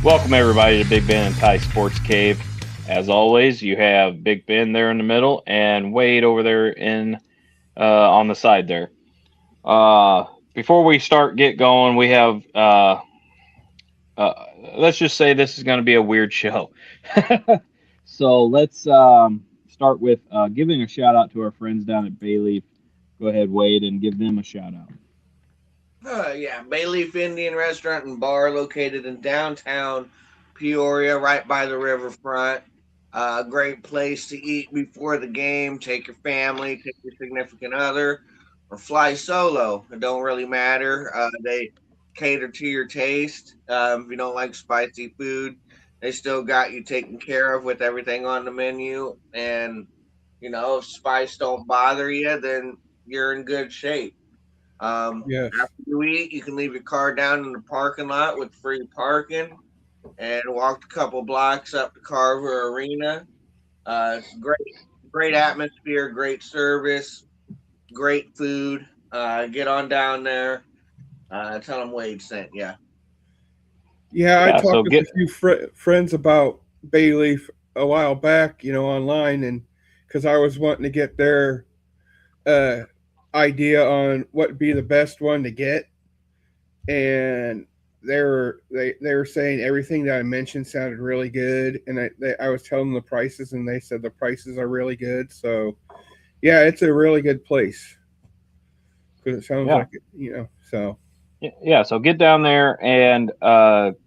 Welcome everybody to Big Ben and Ty Sports Cave. As always, you have Big Ben there in the middle and Wade over there in on the side there. Before we get going, we have uh, let's just say this is going to be a weird show. So let's start with giving a shout out to our friends down at Bayleaf. Go ahead, Wade, and give them a shout out. Yeah, Bayleaf Indian Restaurant and Bar located in downtown Peoria, right by the riverfront. Great place to eat before the game. Take your family, take your significant other, or fly solo. It don't really matter. They cater to your taste. If you don't like spicy food, they still got you taken care of with everything on the menu. And if spice don't bother you, then you're in good shape. Yes. After you eat, you can leave your car down in the parking lot with free parking and walk a couple blocks up to Carver Arena. Great atmosphere, great service, great food. Get on down there. Tell them Wade sent you. Yeah, I Yeah, so talked with get a few friends about Bayleaf a while back, online, and because I was wanting to get their uh, idea on what would be the best one to get, and they were saying everything that I mentioned sounded really good, and I was telling them the prices, and they said the prices are really good. So yeah, it's a really good place because it sounds yeah. like it, So Yeah, so get down there and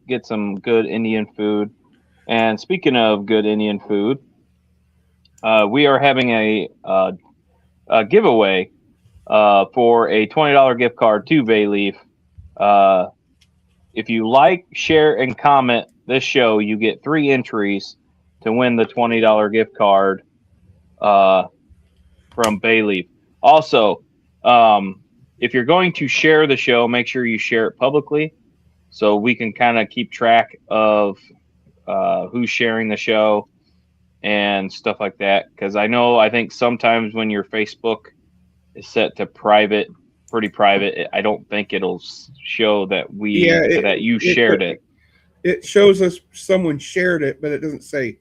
get some good Indian food. And speaking of good Indian food, we are having a giveaway for a $20 gift card to Bayleaf. Uh, if you like, share, and comment this show, you get 3 entries to win the $20 gift card uh, from Bayleaf. Also, um, if you're going to share the show, make sure you share it publicly so we can kind of keep track of who's sharing the show and stuff like that. Because I think sometimes when your Facebook is set to private, pretty private, I don't think it'll show yeah, that you it shared it. it shows us someone shared it, but it doesn't say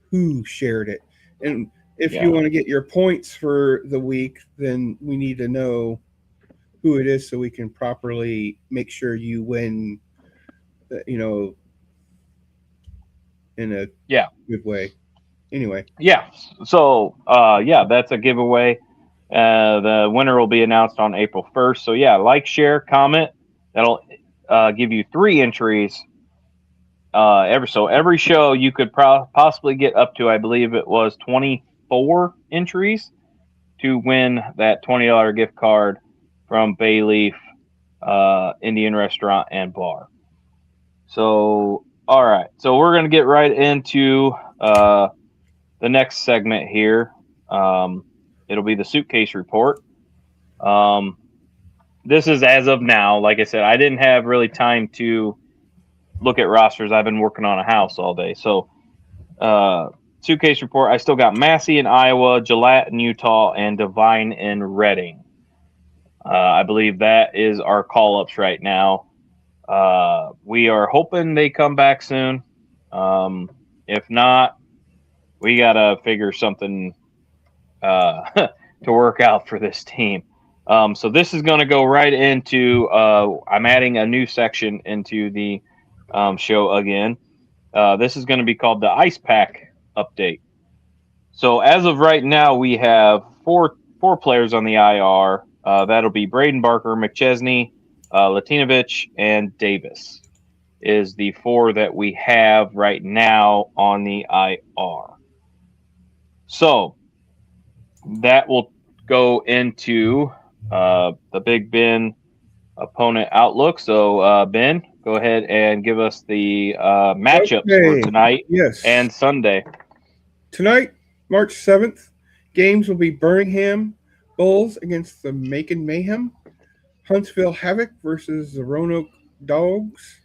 who shared it. And if you Yeah, want to get your points for the week, then we need to know who it is so we can properly make sure you win, you know, in a yeah, good way. Anyway, yeah. So yeah, that's a giveaway. The winner will be announced on April 1st. So yeah, like, share, comment. That'll give you 3 entries. Every show you could possibly get up to, I believe it was 24 entries to win that $20 gift card from Bayleaf Indian Restaurant and Bar. So all right, so we're gonna get right into the next segment here. Um, it'll be the suitcase report. Um, this is as of now. Like I said, I didn't have really time to look at rosters. I've been working on a house all day. So, uh, suitcase report. I still got Massey in Iowa, Gillette in Utah, and Divine in Reading. I believe that is our call ups right now. We are hoping they come back soon. If not, we gotta figure something to work out for this team. So this is going to go right into. I'm adding a new section into the show again. This is going to be called the Ice Pack update. So as of right now, we have four players on the IR. That'll be Braden Barker, McChesney, Latinovich, and Davis. Is the four that we have right now on the IR. So that will go into the Big Ben opponent outlook. So, Ben, go ahead and give us the matchups for okay, tonight yes, and Sunday. tonight, March 7th, games will be Birmingham Bulls against the Macon Mayhem, Huntsville Havoc versus the Roanoke Dogs,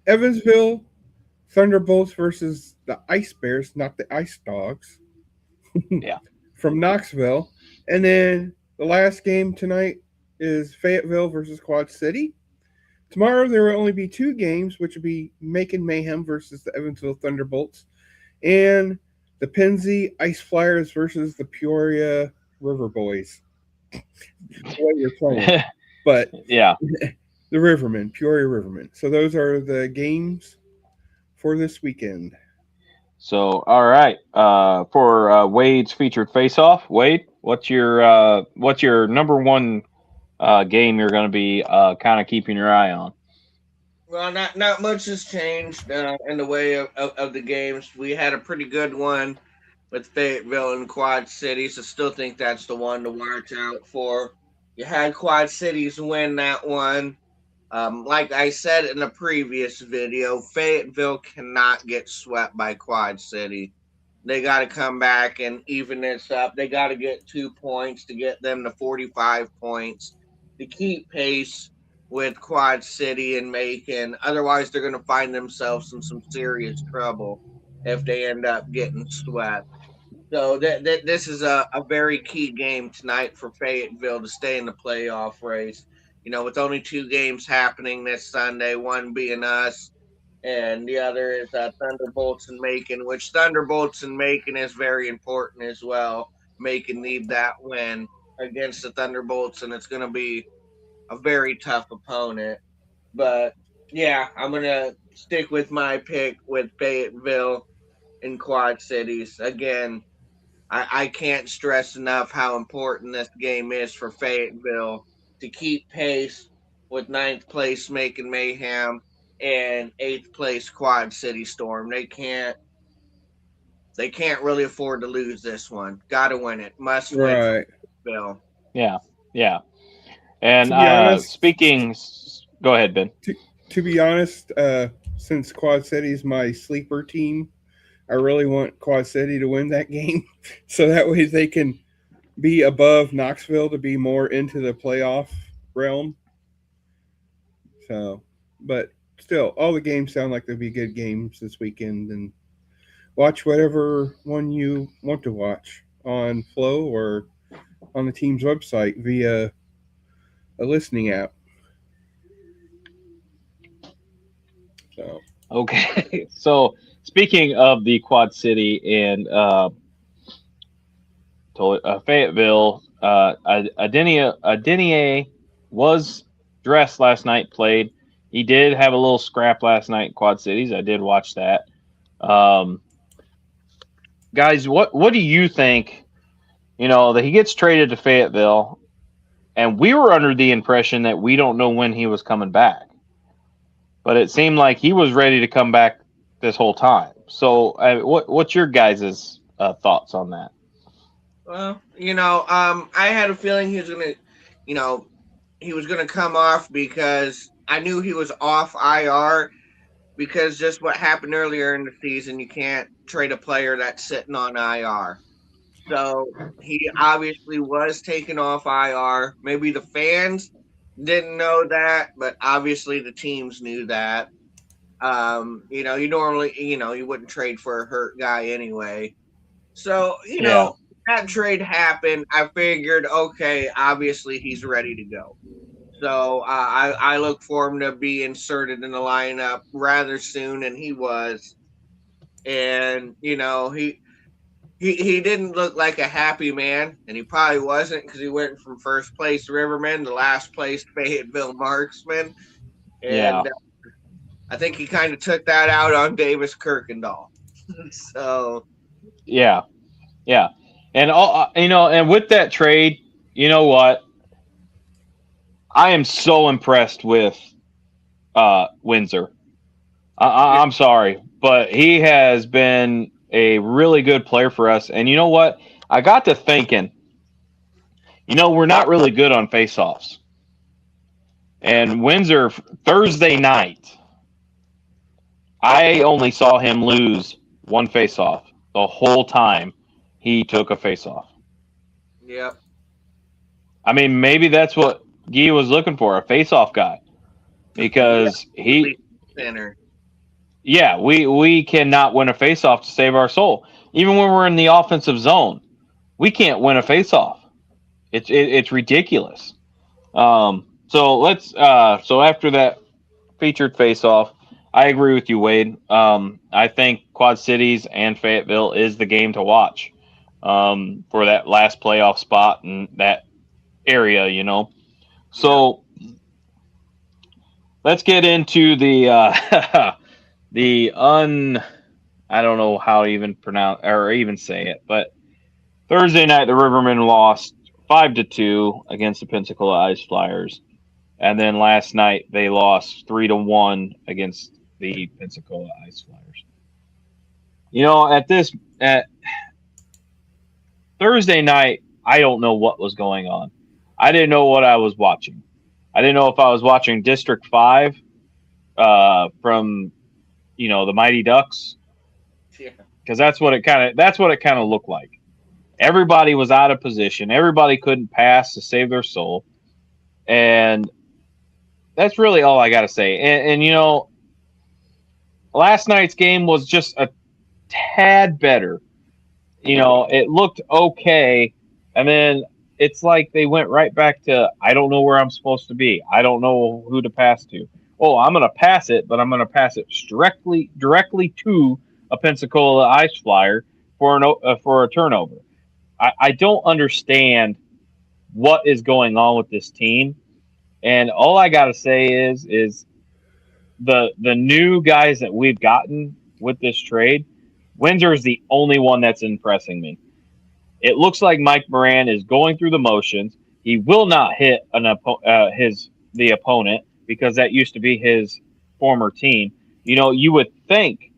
Evansville Thunderbolts versus the Ice Bears, not the Ice Dogs, Yeah. from Knoxville. And then the last game tonight is Fayetteville versus Quad City. Tomorrow there will only be two games, which will be Macon Mayhem versus the Evansville Thunderbolts, and the Pennsy Ice Flyers versus the Peoria River Boys. What you're playing, but Yeah. the Rivermen, Peoria Rivermen. So those are the games for this weekend. So, all right. For Wade's featured face-off, Wade, what's your number one game you're going to be kind of keeping your eye on? Well, not much has changed in the way of the games. We had a pretty good one with Fayetteville and Quad Cities. I still think that's the one to watch out for. You had Quad Cities win that one. Like I said in the previous video, Fayetteville cannot get swept by Quad City. They got to come back and even this up. They got to get 2 points to get them to 45 points to keep pace with Quad City and Macon. Otherwise, they're going to find themselves in some serious trouble if they end up getting swept. So this is a very key game tonight for Fayetteville to stay in the playoff race. With only two games happening this Sunday, one being us, and the other is Thunderbolts and Macon, which Thunderbolts and Macon is very important as well. Macon need that win against the Thunderbolts, and it's going to be a very tough opponent. But, yeah, I'm going to stick with my pick with Fayetteville and Quad Cities. Again, I can't stress enough how important this game is for Fayetteville to keep pace with ninth place Macon Mayhem and eighth place Quad City Storm. They can't really afford to lose this one. Got to win it. Must win for Fayetteville. Yeah, yeah. And To be honest, go ahead, Ben. To be honest, since Quad City is my sleeper team, I really want Quad City to win that game, so that way they can be above Knoxville to be more into the playoff realm. So, but still, all the games sound like they'll be good games this weekend, and watch whatever one you want to watch on Flow or on the team's website via a listening app. So, okay. So, speaking of the Quad City and Fayetteville, Adenier was dressed last night, played. He did have a little scrap last night in Quad Cities. I did watch that. Guys, what do you think? That he gets traded to Fayetteville, and we were under the impression that we don't know when he was coming back. But it seemed like he was ready to come back this whole time. So, what's your guys' thoughts on that? Well, I had a feeling he was gonna come off because I knew he was off IR because just what happened earlier in the season, you can't trade a player that's sitting on IR. So he obviously was taken off IR. Maybe the fans didn't know that, but obviously the teams knew that. You normally, you wouldn't trade for a hurt guy anyway. So, that trade happened. I figured, okay, obviously he's ready to go. So I look for him to be inserted in the lineup rather soon, and he was. And, he didn't look like a happy man, and he probably wasn't because he went from first place Rivermen to last place Fayetteville Marksman. And I think he kind of took that out on Davis Kirkendall. So, yeah. And and with that trade, you know what? I am so impressed with Windsor. I'm sorry, but he has been a really good player for us. And you know what? I got to thinking, we're not really good on faceoffs. And Windsor, Thursday night, I only saw him lose one faceoff the whole time he took a faceoff. Yep. I mean, maybe that's what Guy was looking for, a faceoff guy. Because center. Yeah, we cannot win a faceoff to save our soul. Even when we're in the offensive zone, we can't win a faceoff. It's ridiculous. So after that featured face-off. I agree with you, Wade. I think Quad Cities and Fayetteville is the game to watch for that last playoff spot in that area. Yeah. So let's get into the the I don't know how to even pronounce or even say it, but Thursday night the Rivermen lost 5-2 against the Pensacola Ice Flyers, and then last night they lost 3-1 against the Pensacola Ice Flyers. At Thursday night, I don't know what was going on. I didn't know what I was watching. I didn't know if I was watching District 5 from the Mighty Ducks, Yeah. because that's what it kind of looked like. Everybody was out of position. Everybody couldn't pass to save their soul, and that's really all I got to say. And last night's game was just a tad better. It looked okay, and then it's like they went right back to I don't know where I'm supposed to be. I don't know who to pass to. Oh, I'm gonna pass it, but I'm gonna pass it directly to a Pensacola Ice Flyer for a turnover. I don't understand what is going on with this team, and all I gotta say is the new guys that we've gotten with this trade. Windsor is the only one that's impressing me. It looks like Mike Moran is going through the motions. He will not hit the opponent because that used to be his former team. You would think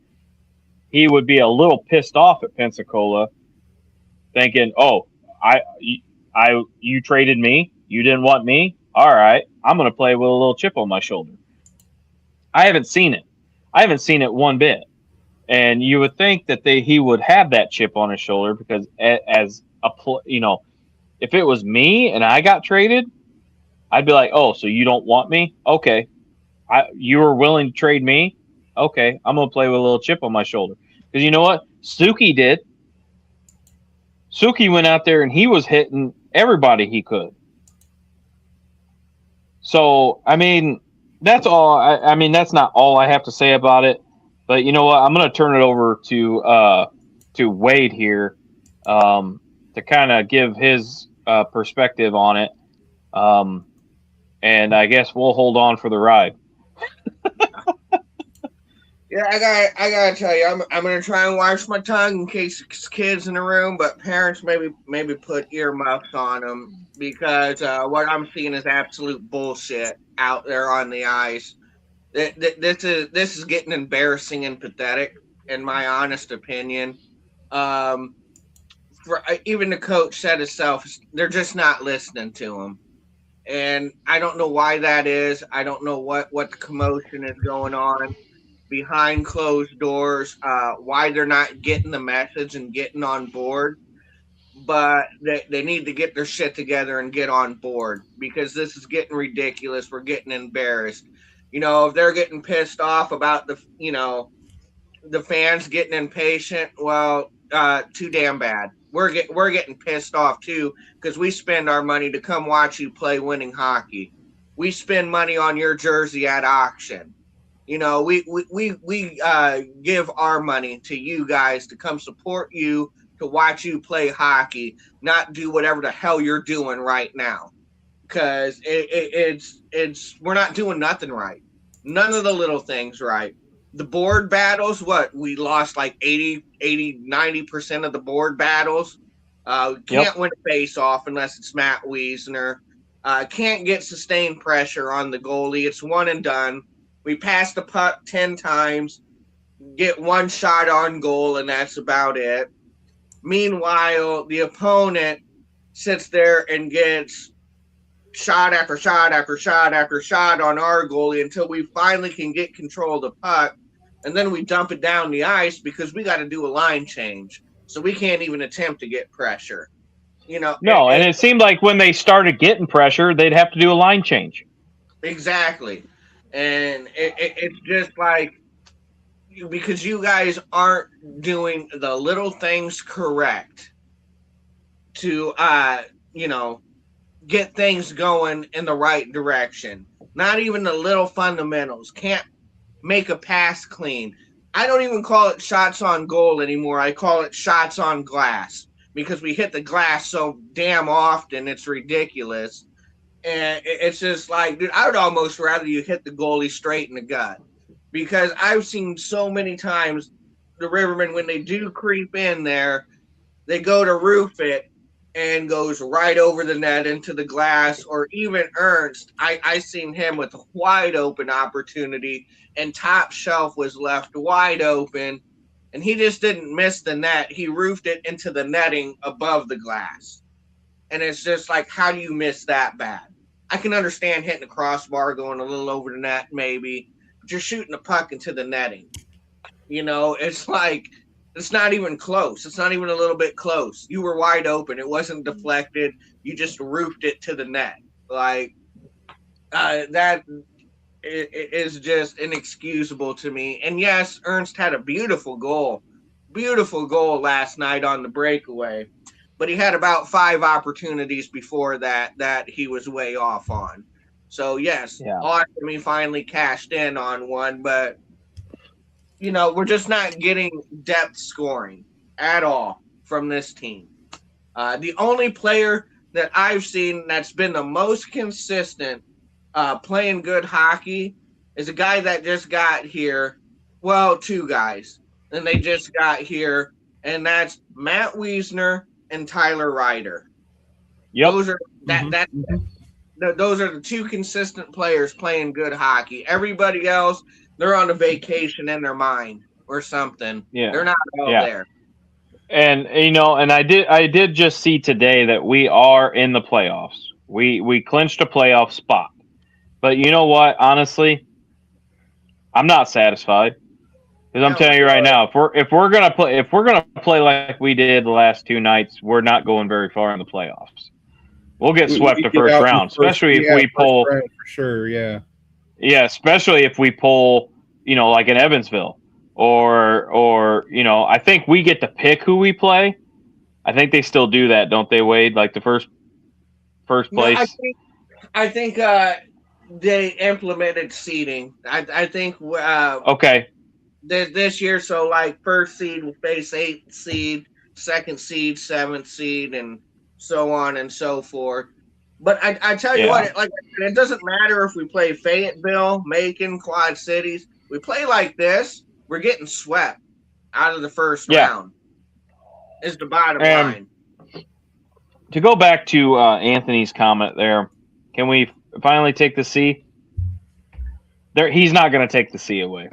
he would be a little pissed off at Pensacola, thinking, "Oh, you traded me. You didn't want me. All right, I'm going to play with a little chip on my shoulder." I haven't seen it. I haven't seen it one bit. And you would think that he would have that chip on his shoulder because if it was me and I got traded, I'd be like, oh, so you don't want me? Okay, you were willing to trade me? Okay, I'm gonna play with a little chip on my shoulder because you know what? Suki did. Suki went out there and he was hitting everybody he could. So I mean, that's all. I mean, that's not all I have to say about it. But you know what? I'm going to turn it over to Wade here to kind of give his perspective on it, and I guess we'll hold on for the ride. Yeah, I gotta tell you, I'm gonna try and watch my tongue in case it's kids in the room, but parents maybe put earmuffs on them because what I'm seeing is absolute bullshit out there on the ice. This is getting embarrassing and pathetic, in my honest opinion. Um, Even the coach said himself, they're just not listening to him, and I don't know why that is. I don't know what the commotion is going on behind closed doors, why they're not getting the message and getting on board. But they need to get their shit together and get on board because this is getting ridiculous. We're getting embarrassed. If they're getting pissed off about the fans getting impatient, well, too damn bad. We're getting pissed off too because we spend our money to come watch you play winning hockey. We spend money on your jersey at auction. We give our money to you guys to come support you, to watch you play hockey, not do whatever the hell you're doing right now. Because it's we're not doing nothing right. None of the little things right. The board battles, what? We lost like 90% of the board battles. Yep. Can't win a face off unless it's Matt Wiesner. Can't get sustained pressure on the goalie. It's one and done. We pass the puck 10 times, get one shot on goal, and that's about it. Meanwhile, the opponent sits there and gets shot after shot after shot after shot on our goalie until we finally can get control of the puck. And then we dump it down the ice because we got to do a line change. So we can't even attempt to get pressure. No, and it seemed like when they started getting pressure, they'd have to do a line change. Exactly. And it's just like, because you guys aren't doing the little things correct to get things going in the right direction. Not even the little fundamentals. Can't make a pass clean. I don't even call it shots on goal anymore. I call it shots on glass because we hit the glass so damn often. It's ridiculous. And it's just like, dude, I would almost rather you hit the goalie straight in the gut because I've seen so many times the Rivermen, when they do creep in there, they go to roof it and goes right over the net into the glass. Or even Ernst, I seen him with a wide open opportunity and top shelf was left wide open and he just didn't miss the net. He roofed it into the netting above the glass. And it's just like, how do you miss that bad? I can understand hitting the crossbar, going a little over the net, maybe, but you're shooting the puck into the netting. It's like, it's not even close. It's not even a little bit close. You were wide open. It wasn't deflected. You just roofed it to the net. Like, that is just inexcusable to me. And yes, Ernst had a beautiful goal last night on the breakaway. But he had about 5 opportunities before that he was way off on. So, yes, awesome, he finally cashed in on one. But, we're just not getting depth scoring at all from this team. The only player that I've seen that's been the most consistent playing good hockey is a guy that just got here. Well, 2 guys. And they just got here. And that's Matt Wiesner and Tyler Ryder. Yep. Those are those are the 2 consistent players playing good hockey. Everybody else, they're on a vacation in their mind or something. Yeah. They're not all there. And and I did just see today that we are in the playoffs. We clinched a playoff spot. But you know what? Honestly, I'm not satisfied. Because I'm telling you right now, if we're gonna play like we did the last 2 nights, we're not going very far in the playoffs. We'll get swept the first round, especially if we pull. For sure, yeah. Yeah, especially if we pull, like in Evansville, or I think we get to pick who we play. I think they still do that, don't they, Wade? Like the first place. No, I think they implemented seeding. I think. Okay. This year, so like first seed will face 8th seed, second seed, 7th seed, and so on and so forth. But I tell you what, it doesn't matter if we play Fayetteville, Macon, Quad Cities. We play like this, we're getting swept out of the first round. Is the bottom line. To go back to Anthony's comment there, can we finally take the C? He's not going to take the C away.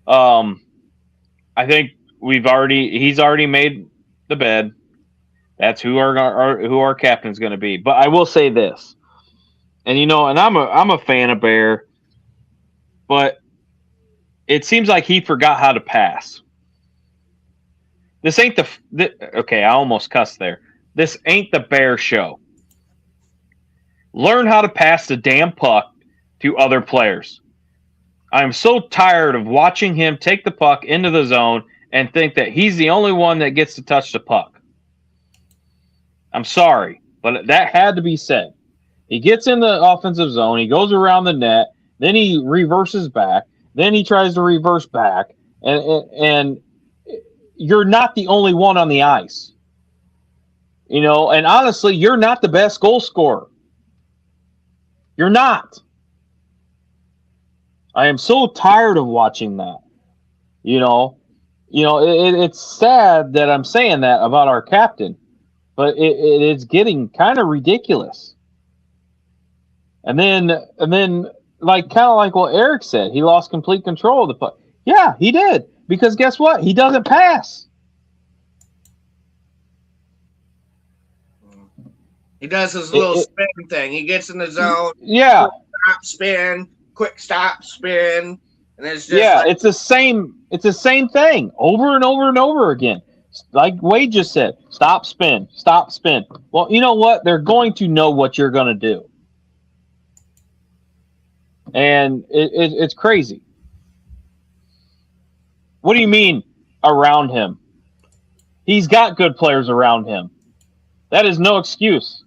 I think he's already made the bed. That's who our captain's going to be. But I will say this, and and I'm a fan of Bear, but it seems like he forgot how to pass. This ain't okay. I almost cussed there. This ain't the Bear show. Learn how to pass the damn puck to other players. I am so tired of watching him take the puck into the zone and think that he's the only one that gets to touch the puck. I'm sorry, but that had to be said. He gets in the offensive zone, he goes around the net, then he reverses back, then he tries to reverse back, and you're not the only one on the ice. And honestly, you're not the best goal scorer. You're not. I am so tired of watching that. It's sad that I'm saying that about our captain, but it's getting kind of ridiculous. And then, kind of like what Eric said, he lost complete control of the puck. Yeah, he did, because guess what? He doesn't pass. He does his little spin thing. He gets in the zone. Yeah. Stop, spin. Quick stop, spin, and it's just it's the same. It's the same thing over and over and over again. Like Wade just said, stop, spin, stop, spin. Well, you know what? They're going to know what you're going to do, and it's crazy. What do you mean around him? He's got good players around him. That is no excuse.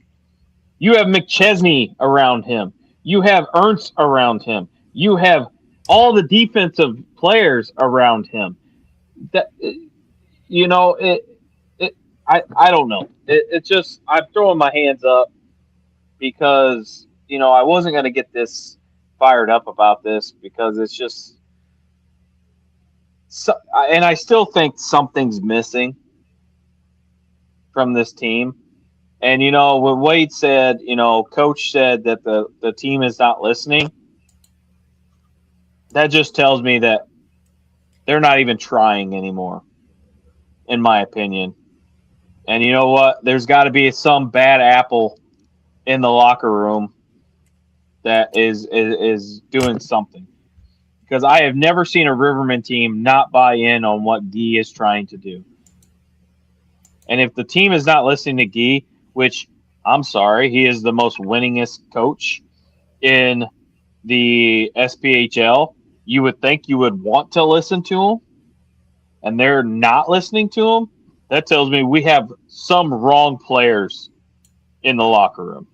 You have McChesney around him. You have Ernst around him. You have all the defensive players around him. That you know it. I don't know. It's just I'm throwing my hands up because I wasn't going to get this fired up about this because it's just and I still think something's missing from this team. And when Wade said, coach said that the team is not listening, that just tells me that they're not even trying anymore, in my opinion. And you know what? There's got to be some bad apple in the locker room that is doing something. Because I have never seen a Riverman team not buy in on what Guy is trying to do. And if the team is not listening to Guy, which I'm sorry, he is the most winningest coach in the SPHL, you would think you would want to listen to him, and they're not listening to him. That tells me we have some wrong players in the locker room.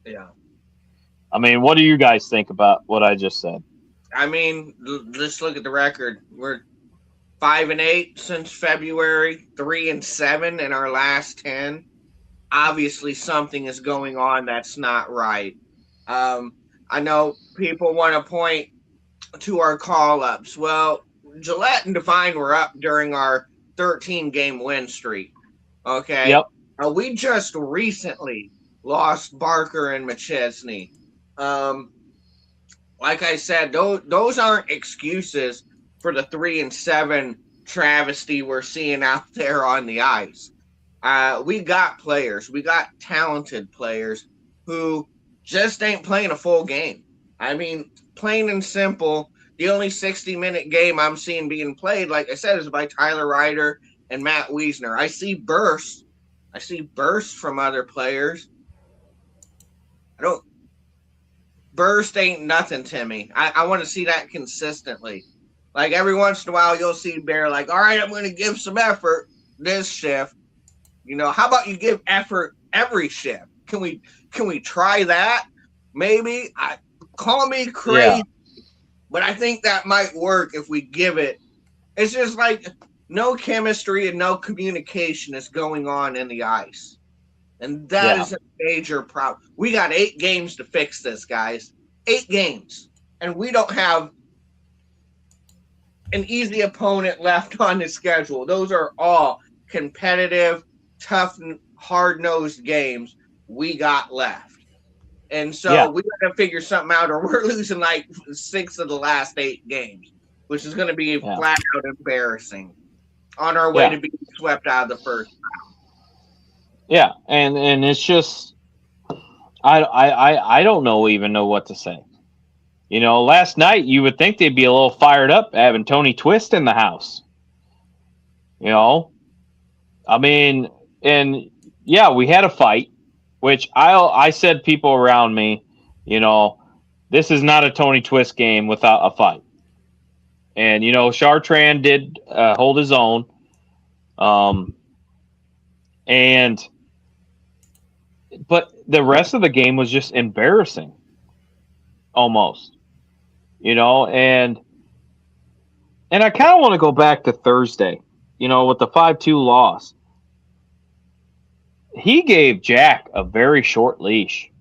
Yeah. I mean, what do you guys think about what I just said? I mean, let's look at the record. We're 5-8 since February, 3-7 in our last 10. Obviously, something is going on that's not right. I know people want to point to our call-ups. Well, Gillette and Devine were up during our 13-game win streak. Okay? Yep. We just recently lost Barker and McChesney. Like I said, those aren't excuses for the 3-7 travesty we're seeing out there on the ice. We got players. We got talented players who just ain't playing a full game. I mean, plain and simple, the only 60-minute game I'm seeing being played, like I said, is by Tyler Ryder and Matt Wiesner. I see bursts. From other players. Burst ain't nothing to me. I want to see that consistently. Like every once in a while, you'll see Bear like, all right, I'm going to give some effort this shift. How about you give effort every shift? Can we try that? Maybe. Call me crazy, but I think that might work if we give it. It's just like no chemistry and no communication is going on in the ice. And that is a major problem. We got 8 games to fix this, guys. 8 games. And we don't have an easy opponent left on the schedule. Those are all competitive, tough, hard-nosed games we got left. And so we got to figure something out, or we're losing like 6 of the last 8 games, which is going to be flat out embarrassing on our way to being swept out of the first round. Yeah, and it's just I don't even know what to say. Last night you would think they'd be a little fired up having Tony Twist in the house. I mean, and we had a fight, which I said people around me, this is not a Tony Twist game without a fight. And Chartrand did hold his own, but the rest of the game was just embarrassing, almost, and I kind of want to go back to Thursday, with the 5-2 loss. He gave Jack a very short leash,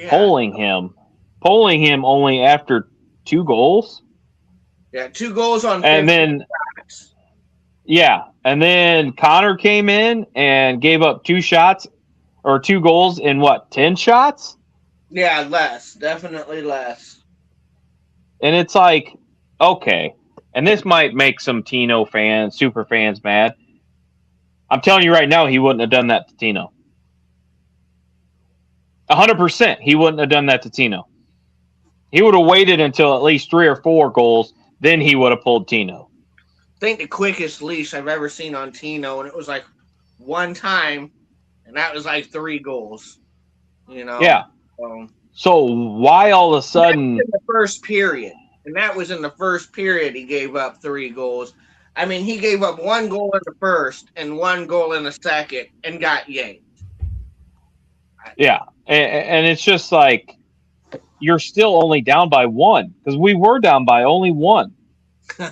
polling him only after 2 goals. Yeah, 2 goals on, and then shots. And then Connor came in and gave up 2 shots or 2 goals in 10 shots? Yeah, definitely less. And it's like, okay, and this might make some Tino fans, super fans mad. I'm telling you right now, he wouldn't have done that to Tino. 100%, he wouldn't have done that to Tino. He would have waited until at least 3 or 4 goals, then he would have pulled Tino. I think the quickest leash I've ever seen on Tino, and it was like 1 time, and that was like 3 goals. Yeah. So why all of a sudden? In the first period, and that was in the first period he gave up 3 goals. I mean, he gave up 1 goal in the first and 1 goal in the second and got yanked. Yeah, and it's just like you're still only down by one because we were down by only one.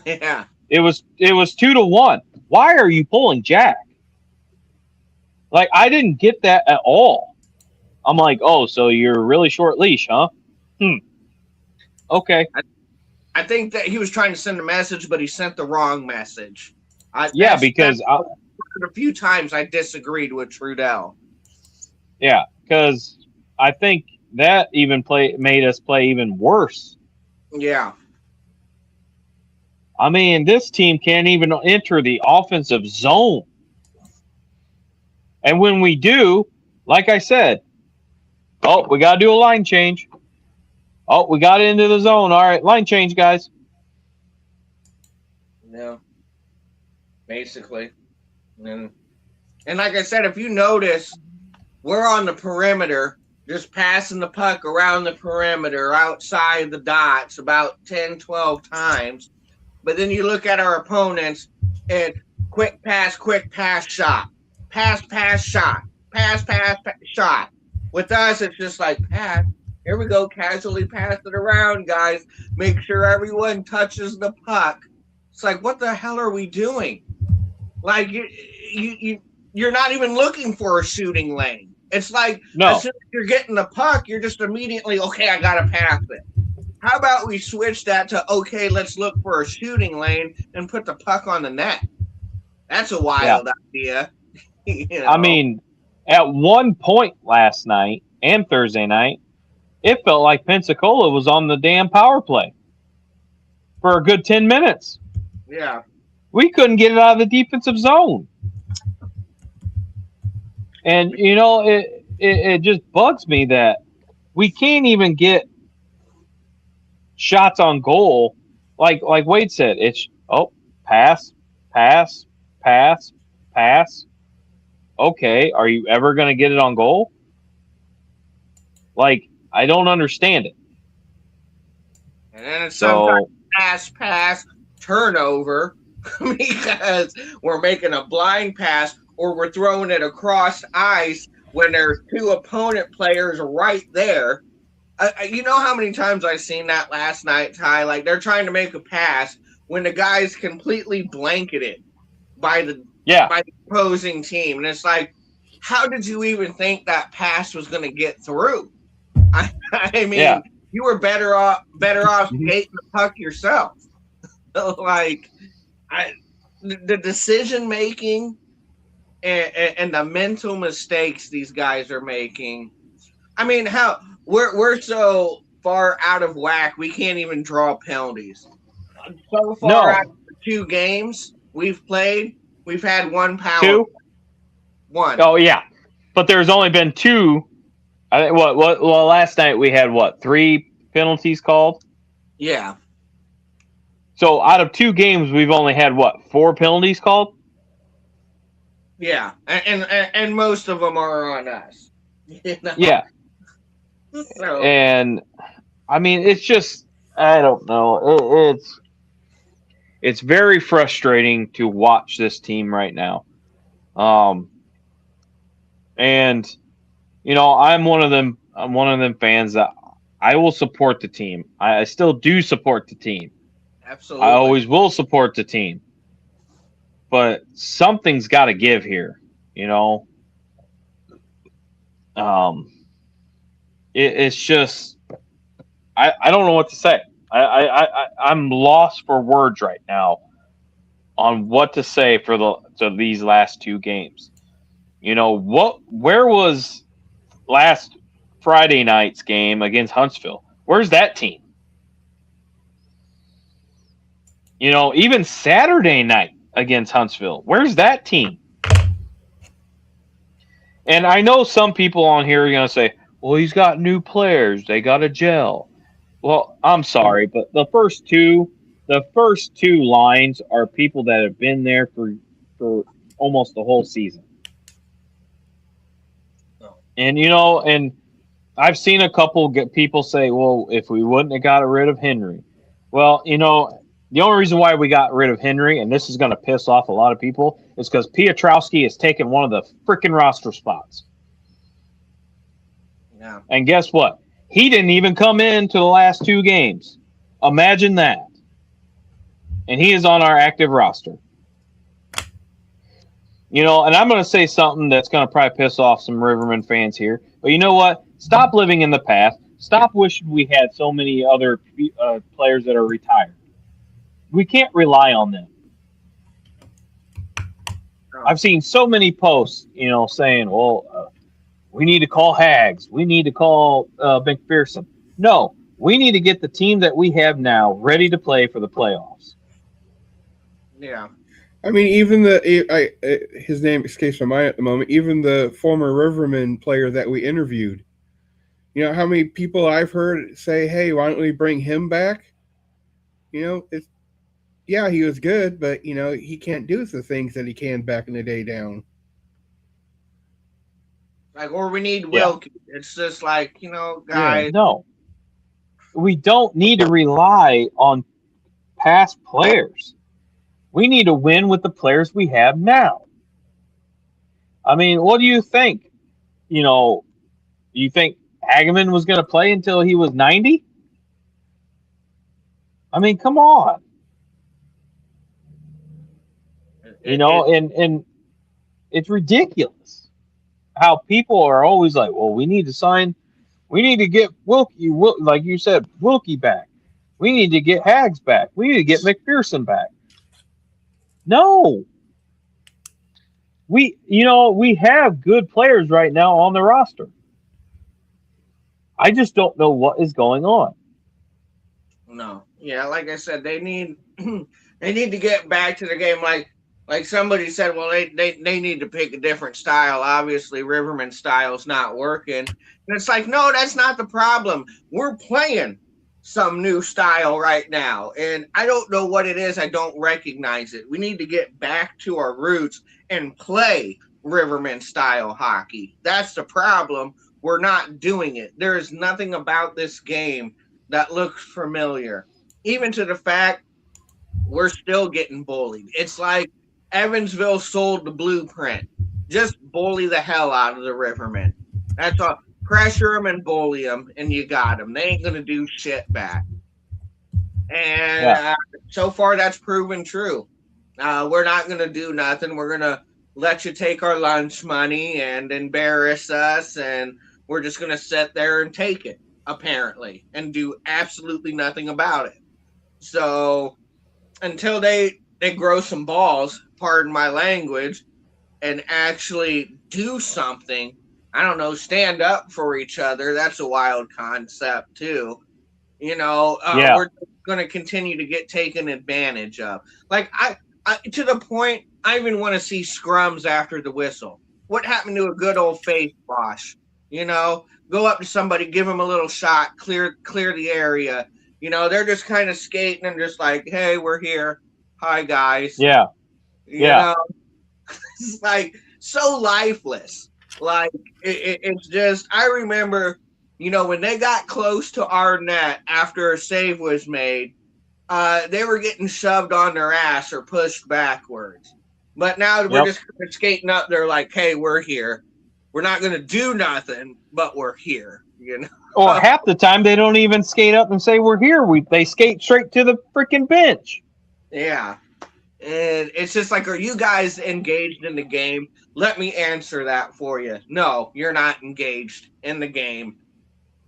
Yeah. It was 2-1. Why are you pulling Jack? Like I didn't get that at all. I'm like, oh, so you're really short leash, huh? Hmm. Okay. I think that he was trying to send a message, but he sent the wrong message. Yeah, That's because a few times I disagreed with Trudell. I think that even made us play even worse. Yeah. I mean, this team can't even enter the offensive zone. And when we do, like I said, oh, we got to do a line change. Oh, we got into the zone. All right, line change, guys. Yeah. Basically. And like I said, if you notice, we're on the perimeter, just passing the puck around the perimeter outside the dots about 10, 12 times. But then you look at our opponents and quick pass, shot. Pass, shot. Pass, shot. With us, it's just like pass. Here we go, casually pass it around, guys. Make sure everyone touches the puck. It's like, what the hell are we doing? Like you're not even looking for a shooting lane. It's like No. as soon as you're getting the puck, you're just immediately, okay, I gotta pass it. How about we switch that to, okay, let's look for a shooting lane and put the puck on the net? That's a wild idea. You know? I mean, at one point last night and Thursday night, it felt like Pensacola was on the damn power play for a good 10 minutes. Yeah. We couldn't get it out of the defensive zone. And, you know, it just bugs me that we can't even get shots on goal. Like Wade said, it's, pass, pass, pass, pass. Okay, are you ever going to get it on goal? Like, I don't understand it. And then it's sometimes pass, turnover because we're making a blind pass or we're throwing it across ice when there's two opponent players right there. You know how many times I've seen that last night, Ty? Like they're trying to make a pass when the guy's completely blanketed by the opposing team. And it's like, how did you even think that pass was going to get through? I mean, you were better off skating the puck yourself. Like, the decision making and the mental mistakes these guys are making. I mean, how we're so far out of whack, we can't even draw penalties. So far out of the 2 games we've played, we've had 1 power. 2? 1. Oh yeah, but there's only been 2. I think well, last night we had 3 penalties called. Yeah. So out of 2 games, we've only had 4 penalties called. Yeah, and most of them are on us. You know? Yeah. So. And I mean, it's just, I don't know. It's very frustrating to watch this team right now. And you know, I'm one of them fans that I will support the team. I still do support the team. Absolutely. I always will support the team. But something's got to give here, you know. It's just, I don't know what to say. I'm lost for words right now on what to say for these last 2 games. You know, where was last Friday night's game against Huntsville? Where's that team? You know, even Saturday night against Huntsville, where's that team? And I know some people on here are going to say, well, he's got new players. They got to gel. Well, I'm sorry, but the first two lines are people that have been there for almost the whole season. And, you know, and I've seen a couple people say, well, if we wouldn't have got rid of Henry. Well, you know, the only reason why we got rid of Henry, and this is going to piss off a lot of people, is because Piotrowski has taken one of the freaking roster spots. Yeah. And guess what? He didn't even come into the last 2 games. Imagine that. And he is on our active roster. You know, and I'm going to say something that's going to probably piss off some Rivermen fans here. But you know what? Stop living in the past. Stop wishing we had so many other players that are retired. We can't rely on them. Oh. I've seen so many posts, you know, saying, well, we need to call Hags. We need to call McPherson. No, we need to get the team that we have now ready to play for the playoffs. Yeah. I mean, even his name escapes my mind at the moment. Even the former Riverman player that we interviewed, you know, how many people I've heard say, "Hey, why don't we bring him back?" You know, yeah, he was good, but you know, he can't do the things that he can back in the day down. Like, or we need Yeah. Wilkie. It's just like, you know, guys. No, we don't need to rely on past players. We need to win with the players we have now. I mean, what do you think? You know, you think Hageman was going to play until he was 90? I mean, come on. You know, and it's ridiculous how people are always like, well, we need to get Wilkie, like you said, Wilkie back. We need to get Hags back. We need to get McPherson back. No. We have good players right now on the roster. I just don't know what is going on. No. Yeah, like I said, they need to get back to the game. Like somebody said, well, they need to pick a different style. Obviously, Rivermen style's not working. And it's like, no, that's not the problem. We're playing some new style right now. And I don't know what it is. I don't recognize it. We need to get back to our roots and play Rivermen style hockey. That's the problem. We're not doing it. There is nothing about this game that looks familiar. Even to the fact we're still getting bullied. It's like Evansville sold the blueprint. Just bully the hell out of the Rivermen. That's all. Pressure them and bully them, and you got them. They ain't going to do shit back. And so far, that's proven true. We're not going to do nothing. We're going to let you take our lunch money and embarrass us, and we're just going to sit there and take it, apparently, and do absolutely nothing about it. So until they grow some balls, pardon my language, and actually do something, I don't know, stand up for each other. That's a wild concept too. You know, we're going to continue to get taken advantage of. Like I to the point, I even want to see scrums after the whistle. What happened to a good old face wash? You know, go up to somebody, give them a little shot, clear the area. You know, they're just kind of skating and just like, hey, we're here. Hi, guys. Yeah. You know, it's like so lifeless. Like, it's just, I remember, you know, when they got close to our net after a save was made, they were getting shoved on their ass or pushed backwards. But now we're just skating up there like, hey, we're here. We're not going to do nothing, but we're here, you know? Or half the time they don't even skate up and say we're here. They skate straight to the freaking bench. Yeah. And it's just like, are you guys engaged in the game? Let me answer that for you. No, you're not engaged in the game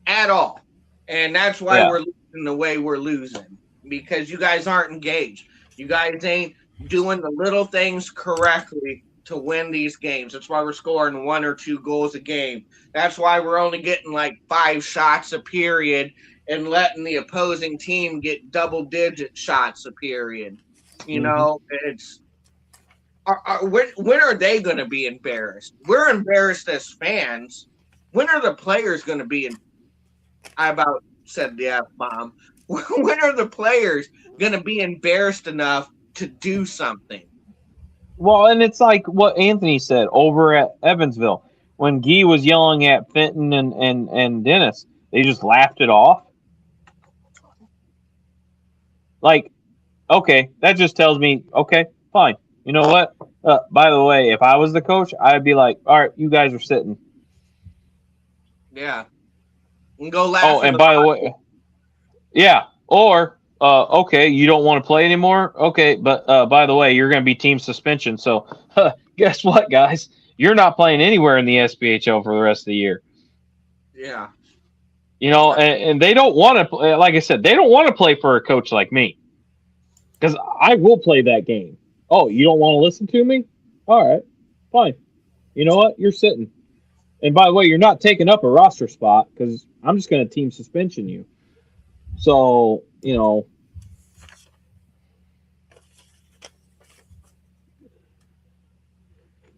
at all. And that's why we're losing the way we're losing. Because you guys aren't engaged. You guys ain't doing the little things correctly to win these games. That's why we're scoring 1 or 2 goals a game. That's why we're only getting like 5 shots a period and letting the opposing team get double-digit shots a period. You know, it's when are they going to be embarrassed? We're embarrassed as fans. When are the players going to be? I about said the F-bomb. When are the players going to be embarrassed enough to do something? Well, and it's like what Anthony said over at Evansville when Guy was yelling at Fenton and Dennis. They just laughed it off. Like, okay, that just tells me, okay, fine. You know what? By the way, if I was the coach, I'd be like, all right, you guys are sitting. Yeah. and go laugh. Oh, and by the way, yeah. Or okay, you don't want to play anymore. Okay, but by the way, you're going to be team suspension. So guess what, guys? You're not playing anywhere in the SPHL for the rest of the year. Yeah. You know, and they don't want to. Like I said, they don't want to play for a coach like me because I will play that game. Oh, you don't want to listen to me? All right, fine. You know what? You're sitting. And by the way, you're not taking up a roster spot because I'm just going to team suspension you. So, you know.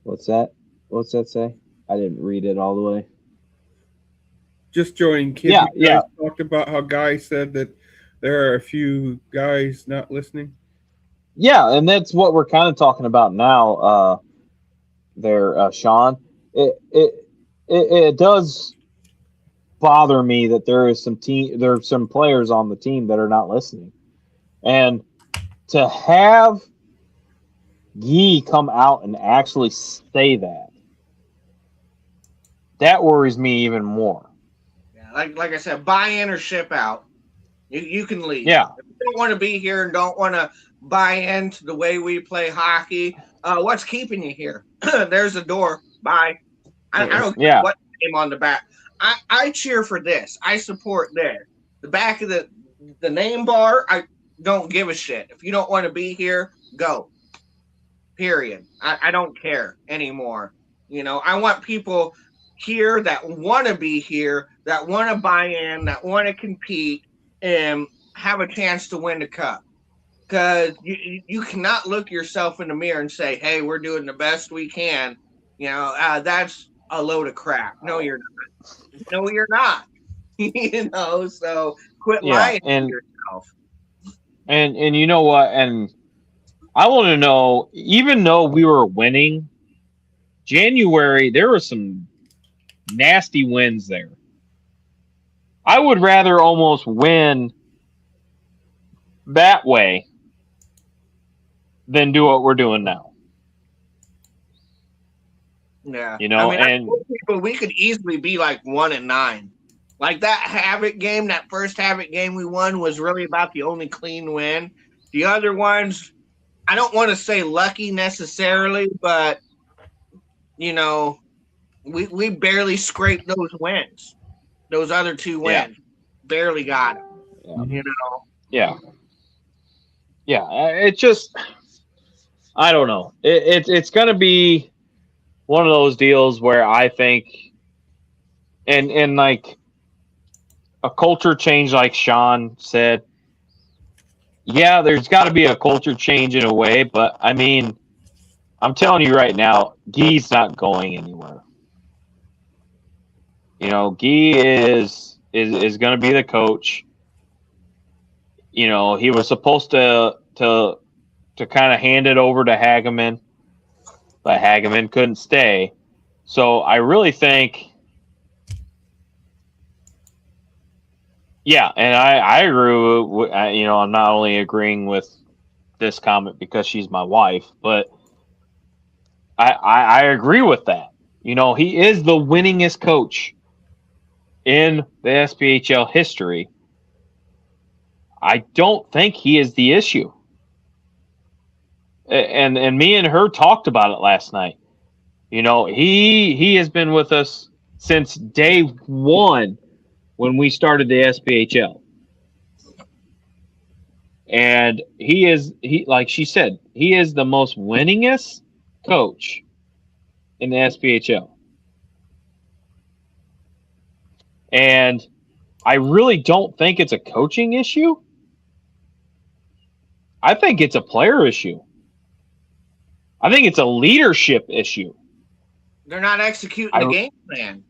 What's that? What's that say? I didn't read it all the way. Just joining kids. Yeah, you guys yeah. talked about how Guy said that there are a few guys not listening. Yeah, and that's what we're kind of talking about now. There, Sean. It does bother me that there are some players on the team that are not listening, and to have Yee come out and actually say that worries me even more. Yeah, like I said, buy in or ship out. You can leave. Yeah. If you don't want to be here and don't want to buy into the way we play hockey, what's keeping you here? There's the door. Bye. I don't care what name on the back. I cheer for this. I support this. The back of the name bar, I don't give a shit. If you don't want to be here, go. Period. I don't care anymore. You know, I want people here that want to be here, that want to buy in, that want to compete, and have a chance to win the cup. Because you cannot look yourself in the mirror and say, hey, we're doing the best we can. You know, that's a load of crap. No, you're not. No, you're not. You know, so quit lying to yourself. And you know what? And I want to know, even though we were winning, January, there were some nasty wins there. I would rather almost win that way than do what we're doing now. Yeah. You know, I mean, we could easily be like 1-9. Like that Havoc game, that first Havoc game we won was really about the only clean win. The other ones, I don't want to say lucky necessarily, but you know, we barely scraped those wins. Those other two wins, barely got them. Yeah. You know. Yeah. Yeah. It just, I don't know. It's going to be one of those deals where I think, and like a culture change, like Sean said, yeah, there's got to be a culture change in a way, but I mean, I'm telling you right now, Guy's not going anywhere. You know, Guy is going to be the coach. You know, he was supposed to kind of hand it over to Hageman, but Hageman couldn't stay. So I really think, yeah, and I agree with, you know, I'm not only agreeing with this comment because she's my wife, but I agree with that. You know, he is the winningest coach in the SPHL history. I don't think he is the issue. And me and her talked about it last night. You know, he has been with us since day one when we started the SPHL. And he like she said, he is the most winningest coach in the SPHL. And I really don't think it's a coaching issue. I think it's a player issue. I think it's a leadership issue. They're not executing the game plan.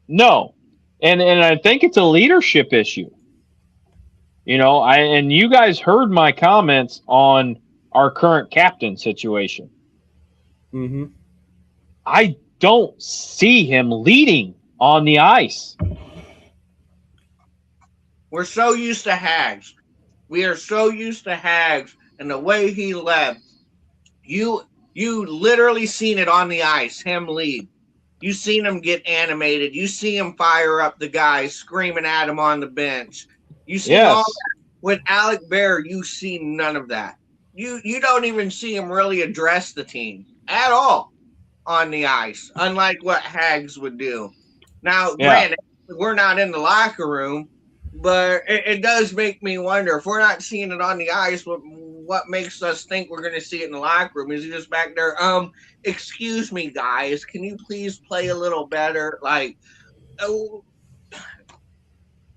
No. And I think it's a leadership issue. You know, and you guys heard my comments on our current captain situation. Mm-hmm. I don't see him leading on the ice. We're so used to Hags. We are so used to Hags and the way he led. You literally seen it on the ice, him lead. You seen them get animated. You see them fire up the guys, screaming at him on the bench. You seen all Yes. that. With Alec Bear, you see none of that. You don't even see him really address the team at all on the ice, unlike what Hags would do. Now, Yeah. granted, we're not in the locker room, but it does make me wonder if we're not seeing it on the ice. What makes us think we're going to see it in the locker room? Is he just back there? Excuse me, guys, can you please play a little better? Like, oh,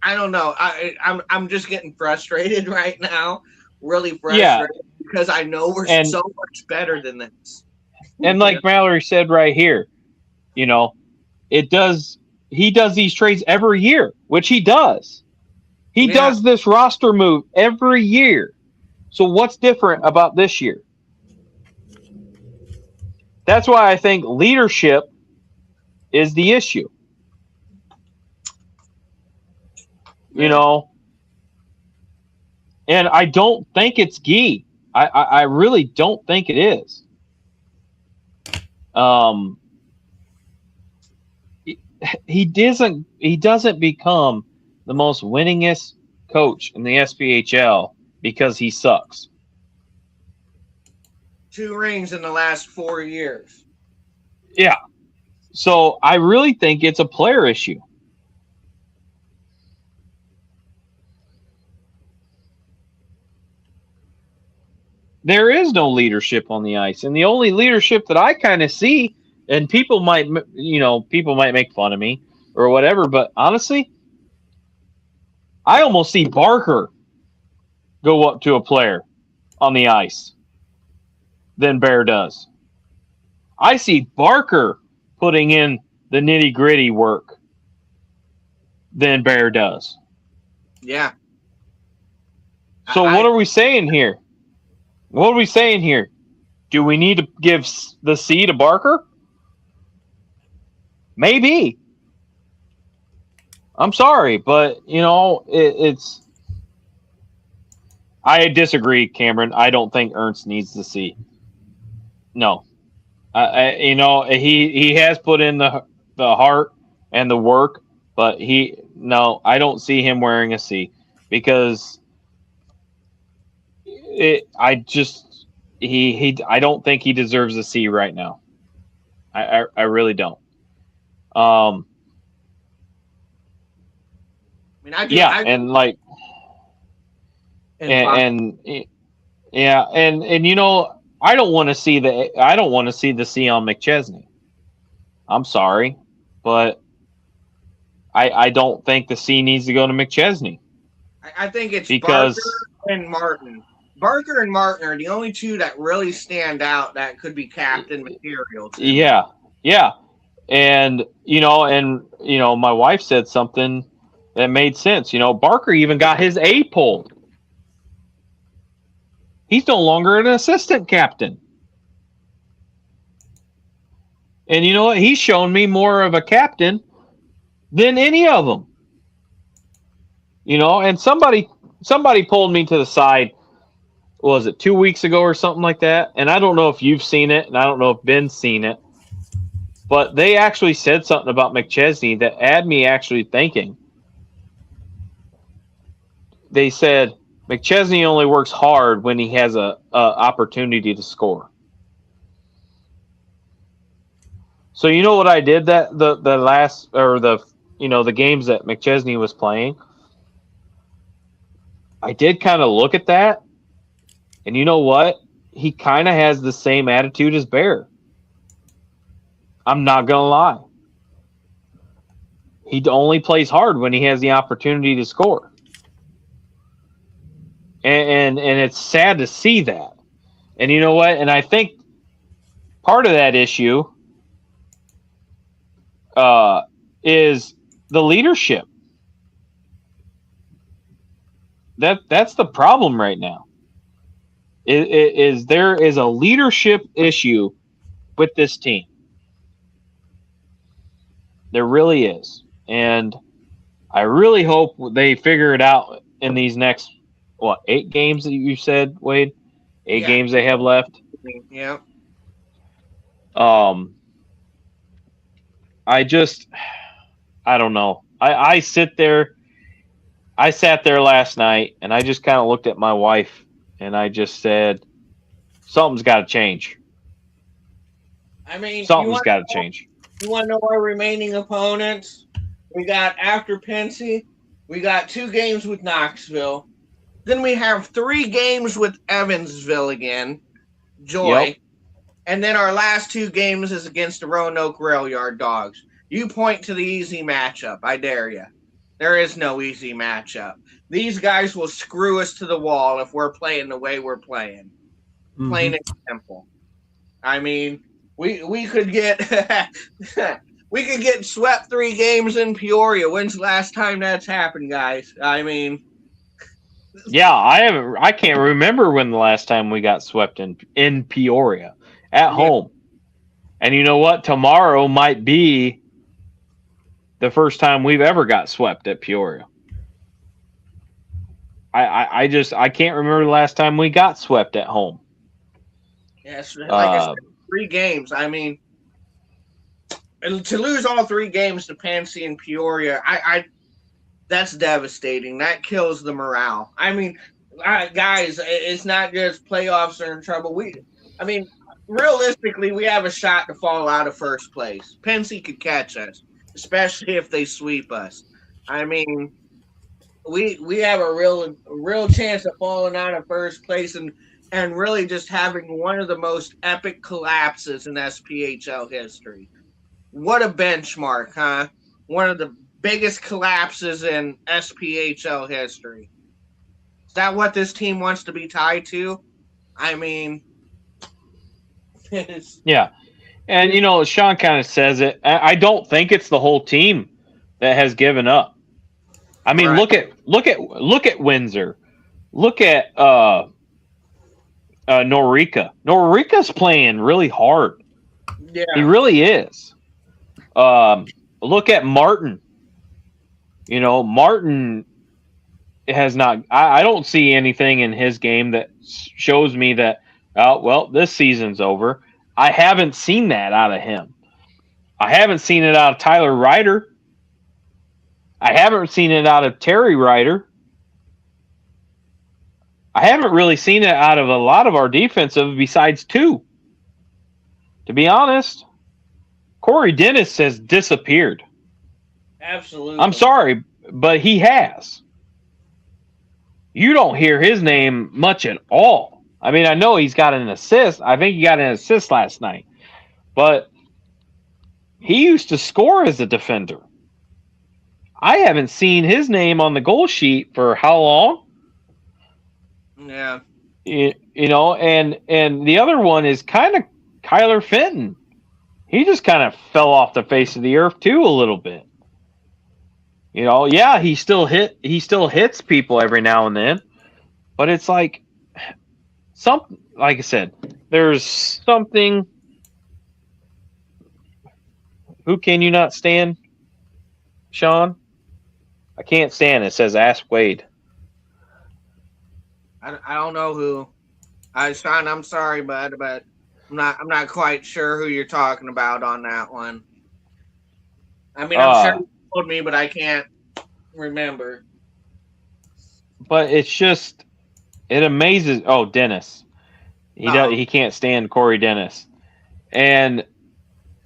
I don't know. I'm just getting frustrated right now, really Yeah. frustrated because I know we're And so much better than this. and like Mallory said right here, you know, it does. He does these trades every year, which he does. He Yeah. does this roster move every year. So what's different about this year? That's why I think leadership is the issue. You know, and I don't think it's Gee. I really don't think it is. Um, he doesn't become the most winningest coach in the SPHL because he sucks. 2 rings in the last 4 years. Yeah. So I really think it's a player issue. There is no leadership on the ice, and the only leadership that I kind of see, and people might make fun of me or whatever, but honestly, I almost see Barker go up to a player on the ice than Bear does. I see Barker putting in the nitty gritty work than Bear does. Yeah. So what are we saying here? What are we saying here? Do we need to give the C to Barker? Maybe. I'm sorry, but it's. I disagree, Cameron. I don't think Ernst needs the C. No, he has put in the heart and the work, but I don't see him wearing a C because I don't think he deserves a C right now. I really don't. And I don't want to see the C on McChesney. I'm sorry, but I don't think the C needs to go to McChesney. I think it's Barker and Martin. Barker and Martin are the only two that really stand out that could be captain material. Yeah. And my wife said something that made sense. Barker even got his A pulled. He's no longer an assistant captain. And you know what? He's shown me more of a captain than any of them. And somebody pulled me to the side. Was it 2 weeks ago or something like that? And I don't know if you've seen it, and I don't know if Ben's seen it. But they actually said something about McChesney that had me actually thinking. They said McChesney only works hard when he has a opportunity to score. So you know what I did the games that McChesney was playing? I did kind of look at that, and you know what? He kind of has the same attitude as Bear. I'm not gonna lie. He only plays hard when he has the opportunity to score. And it's sad to see that. And you know what? And I think part of that issue is the leadership. That's the problem right now. There is a leadership issue with this team. There really is. And I really hope they figure it out in these next 8 games that you said, Wade? 8 games they have left. Yeah. I don't know. I sit there. I sat there last night and I just kind of looked at my wife and I just said, something's got to change. I mean, Something's got to change. you want to know our remaining opponents? We got after Pensy, we got 2 games with Knoxville. Then we have 3 games with Evansville again, Joy. Yep. And then our last 2 games is against the Roanoke Rail Yard Dogs. You point to the easy matchup. I dare you. There is no easy matchup. These guys will screw us to the wall if we're playing the way we're playing. Plain and simple. I mean, we could get we could get swept 3 games in Peoria. When's the last time that's happened, guys? I mean, yeah, I can't remember when the last time we got swept in Peoria at home. And you know what? Tomorrow might be the first time we've ever got swept at Peoria. I can't remember the last time we got swept at home. Yes, like I said, 3 games. I mean, to lose all 3 games to Pensy and Peoria, I that's devastating. That kills the morale. I mean, guys, it's not just playoffs are in trouble. I mean, realistically, we have a shot to fall out of first place. Pensy could catch us, especially if they sweep us. I mean, we have a real chance of falling out of first place and really just having one of the most epic collapses in SPHL history. What a benchmark, huh? One of the biggest collapses in SPHL history. Is that what this team wants to be tied to? I mean, yeah. And you know, Sean kind of says it. I don't think it's the whole team that has given up. I mean, right. look at Windsor. Look at Norica. Norica's playing really hard. Yeah, he really is. Look at Martin. You know, Martin has not. I don't see anything in his game that shows me that. Well, this season's over. I haven't seen that out of him. I haven't seen it out of Tyler Ryder. I haven't seen it out of Terry Ryder. I haven't really seen it out of a lot of our defensive besides 2. To be honest, Corey Dennis has disappeared. Absolutely. I'm sorry, but he has. You don't hear his name much at all. I mean, I know he's got an assist. I think he got an assist last night. But he used to score as a defender. I haven't seen his name on the goal sheet for how long? Yeah. You know, and the other one is kind of Kyler Fenton. He just kind of fell off the face of the earth too a little bit. You know, yeah, he still hits people every now and then, but it's like like I said, there's something. Who can you not stand, Sean? I can't stand it. It says ask Wade. I don't know who. Sean, I'm sorry, bud, but I'm not quite sure who you're talking about on that one. I mean, I'm sure you told me, but I can't remember. But it's just, it amazes. Oh, Dennis. He can't stand Corey Dennis. And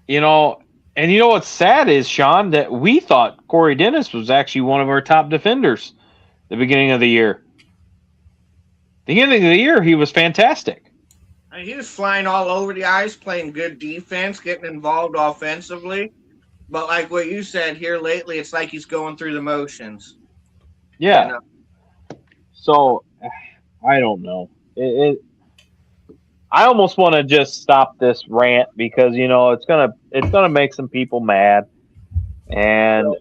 you know what's sad is, Sean, that we thought Corey Dennis was actually one of our top defenders at the beginning of the year. The beginning of the year, he was fantastic. He was flying all over the ice, playing good defense, getting involved offensively. But like what you said here lately, it's like he's going through the motions. Yeah. You know? So, I don't know. I almost want to just stop this rant because, you know, it's gonna make some people mad. And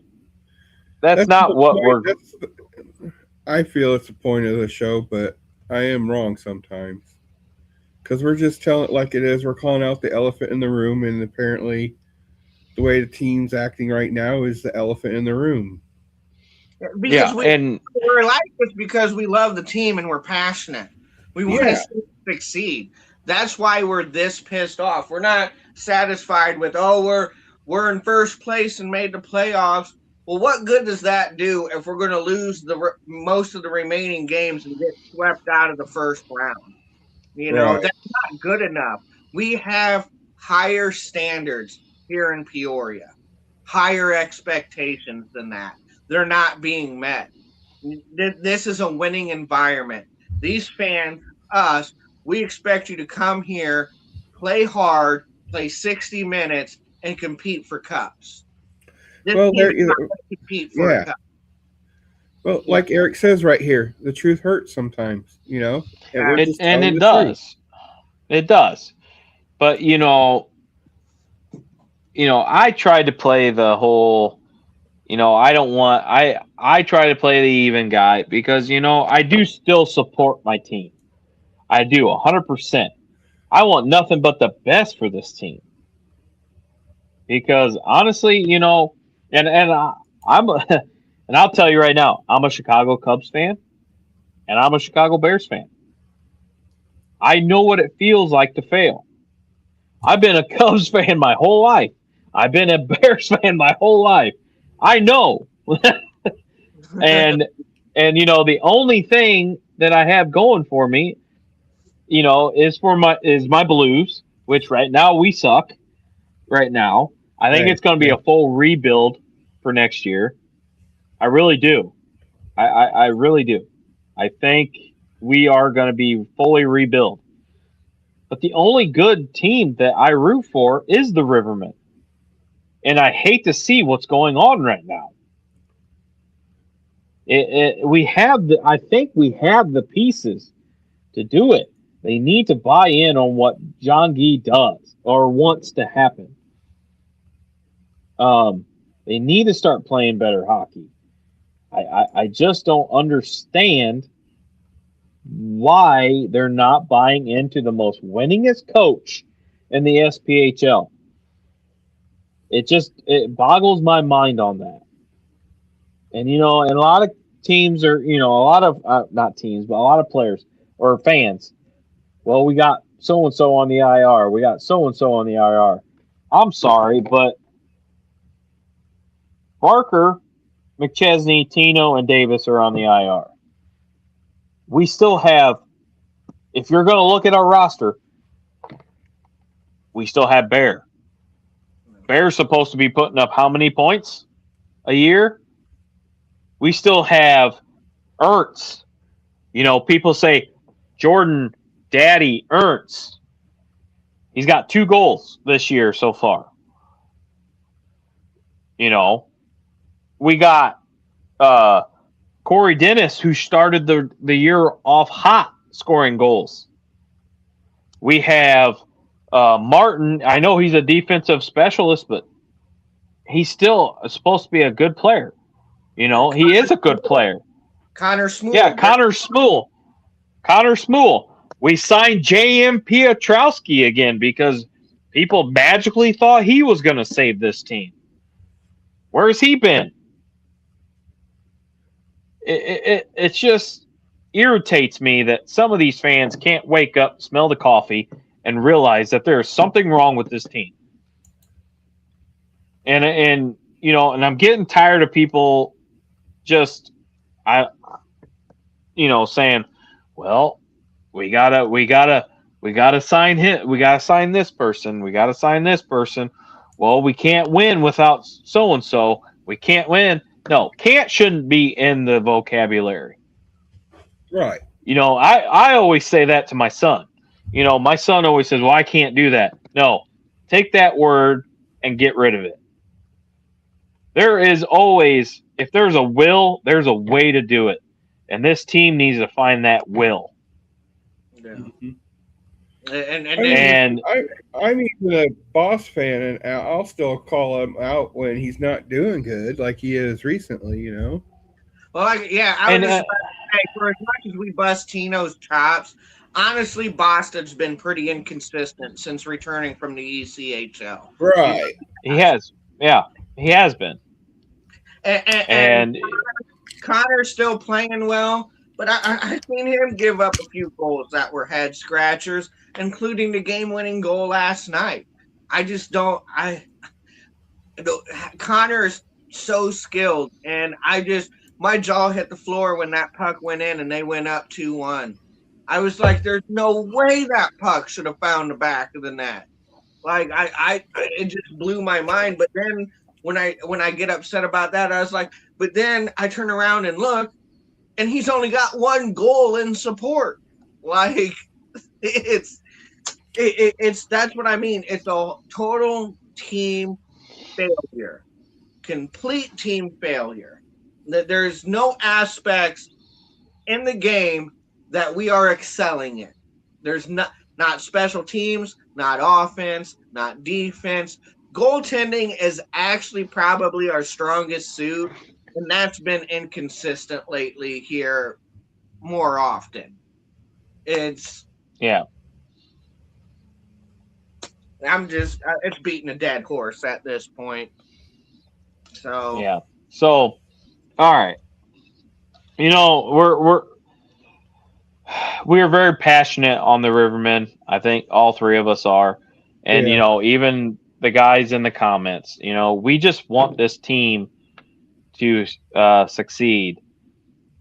that's not what I feel it's the point of the show, but I am wrong sometimes. Because we're just telling it like it is. We're calling out the elephant in the room, and apparently the way the team's acting right now is the elephant in the room. Because we're like this because we love the team and we're passionate. We want to succeed. That's why we're this pissed off. We're not satisfied with, we're in first place and made the playoffs. Well, what good does that do if we're going to lose most of the remaining games and get swept out of the first round? Right. That's not good enough. We have higher standards here in Peoria, higher expectations than that. They're not being met. This is a winning environment. These fans, us, we expect you to come here, play hard, play 60 minutes, and compete for cups. This Well, team there, is not going to compete for a yeah. cup. Well, Yeah. like Eric says right here, the truth hurts sometimes, and we're It just and telling it the truth. does. It does. But I tried to play the whole. I don't want. I try to play the even guy because I do still support my team. I do 100%. I want nothing but the best for this team because honestly, I'm a, and I'll tell you right now, I'm a Chicago Cubs fan and I'm a Chicago Bears fan. I know what it feels like to fail. I've been a Cubs fan my whole life. I've been a Bears fan my whole life. I know. and the only thing that I have going for me, is my Blues, which right now we suck. Right now, I think Right. it's going to be Yeah. a full rebuild for next year. I really do. I really do. I think we are going to be fully rebuilt. But the only good team that I root for is the Rivermen. And I hate to see what's going on right now. I think we have the pieces to do it. They need to buy in on what John Gee does or wants to happen. They need to start playing better hockey. I just don't understand why they're not buying into the most winningest coach in the SPHL. It boggles my mind on that. And and a lot of teams are, a lot of not teams, but a lot of players or fans. Well, we got so and so on the IR. We got so and so on the IR. I'm sorry, but Barker, McChesney, Tino, and Davis are on the IR. We still have, if you're going to look at our roster, we still have Bear. Bear's supposed to be putting up how many points a year? We still have Ernst. People say Jordan, Daddy, Ernst. He's got 2 goals this year so far. We got Corey Dennis, who started the year off hot, scoring goals. We have Martin. I know he's a defensive specialist, but he's still supposed to be a good player. He is a good player. Connor Smool. Yeah, Connor Smool. We signed J.M. Piotrowski again because people magically thought he was going to save this team. Where's he been? It just irritates me that some of these fans can't wake up, smell the coffee, and realize that there is something wrong with this team. And I'm getting tired of people just saying, well, we gotta sign him, we gotta sign this person, we gotta sign this person. Well, we can't win without so and so. We can't win. No, can't shouldn't be in the vocabulary. Right. I always say that to my son. My son always says, well, I can't do that. No, take that word and get rid of it. There is always, if there's a will, there's a way to do it. And this team needs to find that will. Yeah. Mm-hmm. And I'm even a boss fan, and I'll still call him out when he's not doing good, like he is recently. Well, I would just say, for as much as we bust Tino's chops, honestly, Boston's been pretty inconsistent since returning from the ECHL. Right. He has. Yeah, he has been. And Connor's still playing well, but I've seen him give up a few goals that were head scratchers, including the game-winning goal last night. I just don't. Connor's so skilled, and my jaw hit the floor when that puck went in and they went up 2-1. I was like, "There's no way that puck should have found the back of the net." Like it just blew my mind. But then when I get upset about that, I was like, but then I turn around and look, and he's only got one goal in support. Like it's that's what I mean. It's a total team failure, complete team failure. That there's no aspects in the game that we are excelling in. There's not special teams, not offense, not defense. Goaltending is actually probably our strongest suit, and that's been inconsistent lately here more often. It's Yeah. it's beating a dead horse at this point. So Yeah. So, all right. You know, we are very passionate on the Rivermen. I think all three of us are, and you Yeah. know, even the guys in the comments. You know, we just want this team to succeed,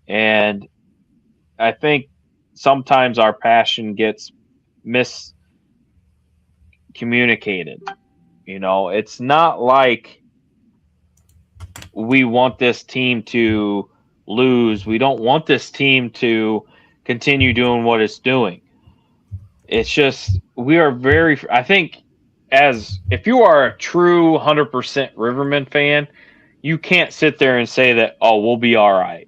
and I think sometimes our passion gets miscommunicated. You know, it's not like we want this team to lose. We don't want this team to continue doing what it's doing. It's just we are very. I think as if you are a true 100% Riverman fan, you can't sit there and say that we'll be all right.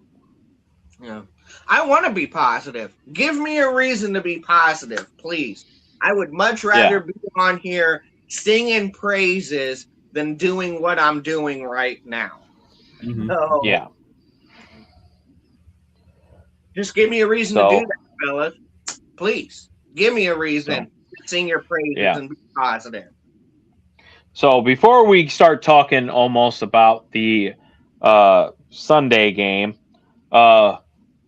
yeah. I want to be positive. Give me a reason to be positive, please. I would much Yeah. rather be on here singing praises than doing what I'm doing right now. Mm-hmm. So Yeah. just give me a reason to do So that, fellas. Please give me a reason so to sing your praises yeah. and be positive. So before we start talking almost about the Sunday game, uh,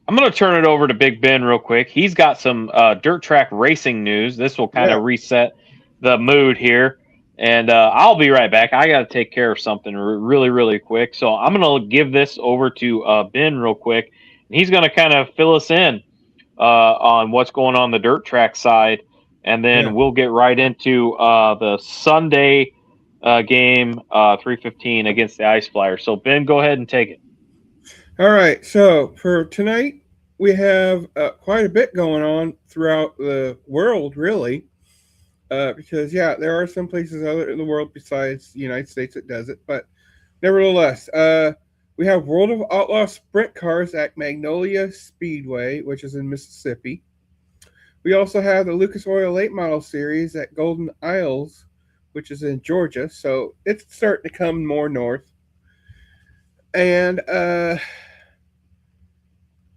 I'm going to turn it over to Big Ben real quick. He's got some dirt track racing news. This will kind Yeah. of reset the mood here. And I'll be right back. I got to take care of something really, really quick. So I'm going to give this over to Ben real quick. And he's going to kind of fill us in on what's going on the dirt track side. And Yeah. then we'll get right into the Sunday game, 3:15 against the Ice Flyers. So, Ben, go ahead and take it. All right. So for tonight, we have quite a bit going on throughout the world, really. Because yeah, there are some places other in the world besides the United States that does it, but nevertheless, we have World of Outlaw sprint cars at Magnolia Speedway, which is in Mississippi. We also have the Lucas Oil Late Model Series at Golden Isles, which is in Georgia. So it's starting to come more north. And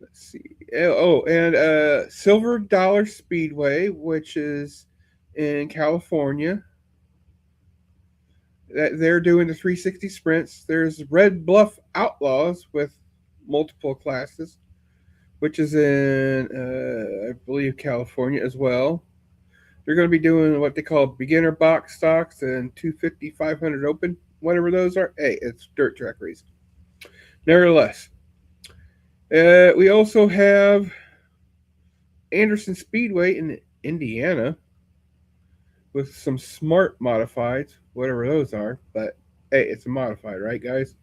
let's see. And Silver Dollar Speedway, which is in California. That they're doing the 360 sprints. There's Red Bluff Outlaws with multiple classes, which is in, I believe, California as well. They're going to be doing what they call beginner box stocks and 250, 500 open, whatever those are. Hey, it's dirt track racing. Nevertheless, we also have Anderson Speedway in Indiana with some smart modifieds, whatever those are. But hey, it's a modified, right, guys?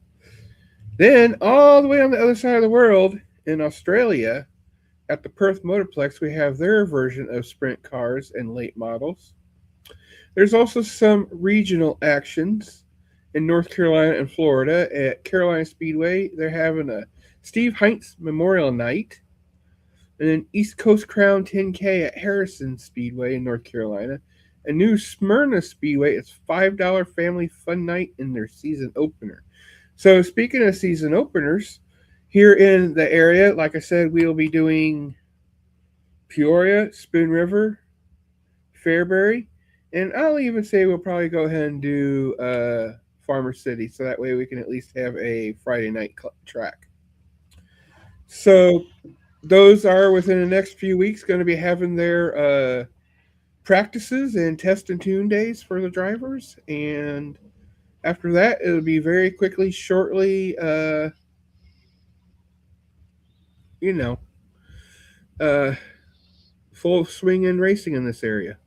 Then, all the way on the other side of the world, in Australia, at the Perth Motorplex, we have their version of sprint cars and late models. There's also some regional actions in North Carolina and Florida. At Carolina Speedway, they're having a Steve Heinz Memorial Night. And then East Coast Crown 10K at Harrison Speedway in North Carolina. A new Smyrna Speedway, it's $5 family fun night in their season opener. So speaking of season openers, here in the area, like I said, we'll be doing Peoria, Spoon River, Fairbury, and I'll even say we'll probably go ahead and do Farmer City, so that way we can at least have a Friday night track. So those are within the next few weeks going to be having their practices and test and tune days for the drivers, and After that, it'll be very quickly, shortly, you know, uh, full swing and racing in this area.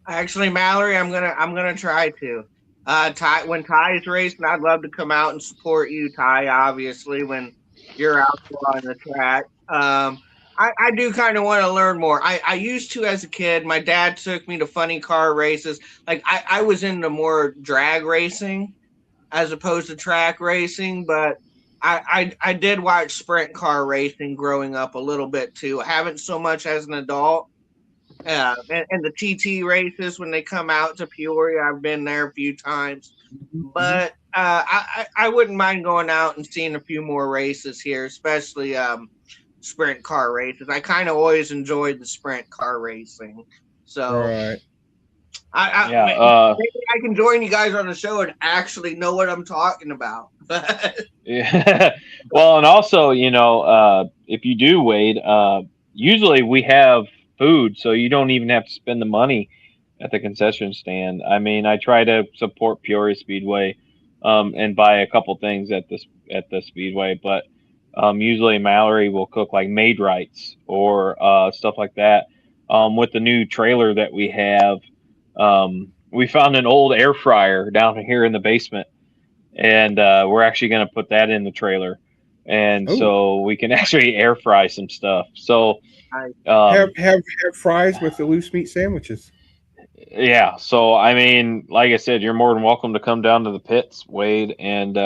Actually, Mallory, I'm gonna try to. Ty, when Ty's racing, I'd love to come out and support you, Ty. Obviously, when you're out there on the track, I do kind of want to learn more. I used to as a kid. My dad took me to funny car races. Like I was into more drag racing as opposed to track racing, but I did watch sprint car racing growing up a little bit too. I haven't so much as an adult. And the TT races when they come out to Peoria, I've been there a few times, Mhm. but I wouldn't mind going out and seeing a few more races here, especially sprint car races. I kind of always enjoyed the sprint car racing, so Right. Yeah. maybe I can join you guys on the show and actually know what I'm talking about. Yeah. Well, and also, if you do, Wade, usually we have food, so you don't even have to spend the money at the concession stand. I mean, I try to support Peoria Speedway, and buy a couple things at the Speedway, but usually Mallory will cook like made rights or stuff like that. With the new trailer that we have, we found an old air fryer down here in the basement, and we're actually going to put that in the trailer, and Oh, so we can actually air fry some stuff. So I, have um, have have fries with the loose meat sandwiches. yeah, so I mean, like I said, you're more than welcome to come down to the pits, Wade, and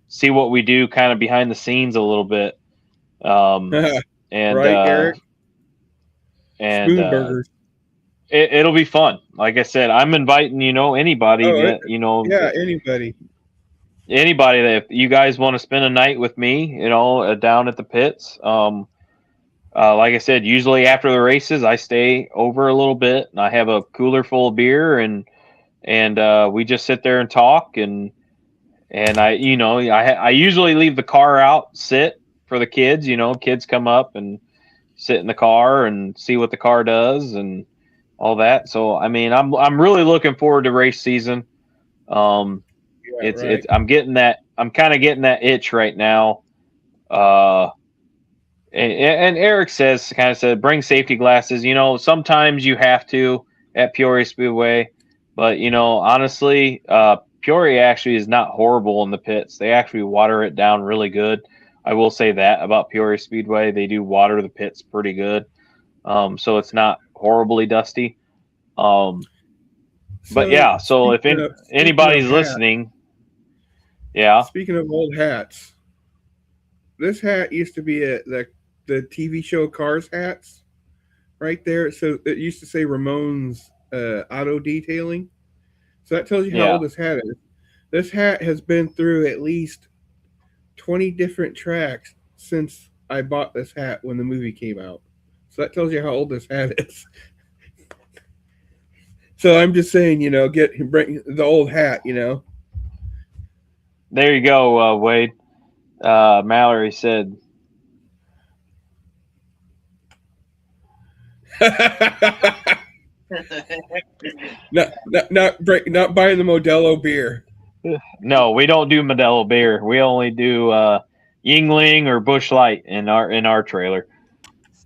see what we do kind of behind the scenes a little bit. Um, and Right, Eric? and Spoon burgers. it'll be fun. Like I said, I'm inviting anybody Oh, that yeah, anybody. anybody that if you guys want to spend a night with me, down at the pits. Like I said, usually after the races, I stay over a little bit, and I have a cooler full of beer, and we just sit there and talk, and I usually leave the car out, sit for the kids. Kids come up and sit in the car and see what the car does and all that. So I mean, I'm really looking forward to race season. Um, Yeah, it's right. I'm kind of getting that itch right now. Uh, and Eric kind of said, bring safety glasses. Sometimes you have to at Peoria Speedway, but honestly, Peoria actually is not horrible in the pits. They actually water it down really good. I will say that about Peoria Speedway. They do water the pits pretty good. So it's not horribly dusty. Um, but So yeah, so if speaking of anybody's hats, listening, yeah, speaking of old hats, this hat used to be the TV show Cars hats right there. So it used to say Ramon's Auto Detailing. So that tells you how yeah, old this hat is. This hat has been through at least 20 different tracks since I bought this hat when the movie came out. So that tells you how old this hat is. So I'm just saying, bring the old hat. there you go, Wade. Mallory said, not buying the Modelo beer. no, we don't do Modelo beer. We only do Yingling or Bush Light in our trailer.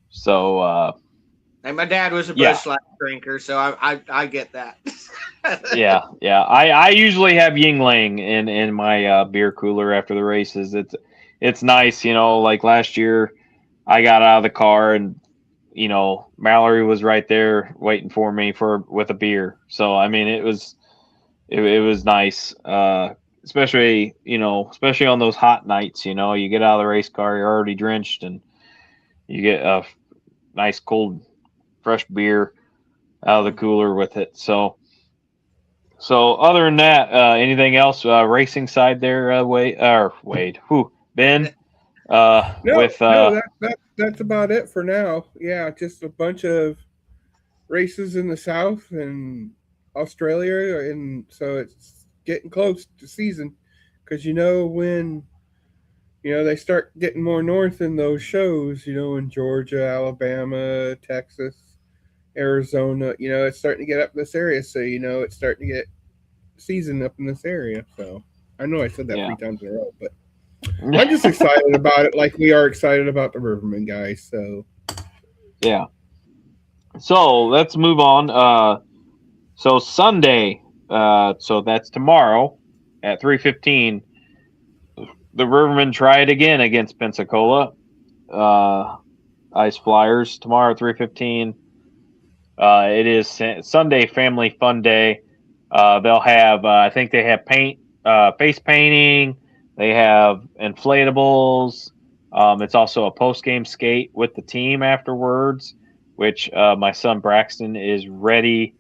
So and my dad was a yeah, Bush Light drinker, so I get that. yeah. I usually have Yingling in my beer cooler after the races. It's nice, like last year, I got out of the car and Mallory was right there waiting for me with a beer. So I mean, it was nice, especially on those hot nights. You get out of the race car, you're already drenched, and you get a nice cold, fresh beer out of the cooler with it. So other than that, anything else racing side there, Wade, Ben, No, with no, that's about it for now. Yeah, just a bunch of races in the south and Australia, and so it's getting close to season because when they start getting more north in those shows, in Georgia, Alabama, Texas, Arizona, it's starting to get up this area, so it's starting to get season up in this area. So I know I said that Yeah. 3 times in a row, but I'm just excited about it, like we are excited about the Rivermen guys. So Yeah. So let's move on. So Sunday, so that's tomorrow at 3:15. The Rivermen try it again against Pensacola. Ice Flyers tomorrow at 3:15. It is Sunday Family Fun Day. They'll have, I think they have face painting. They have inflatables. It's also a post game skate with the team afterwards, which my son Braxton is ready.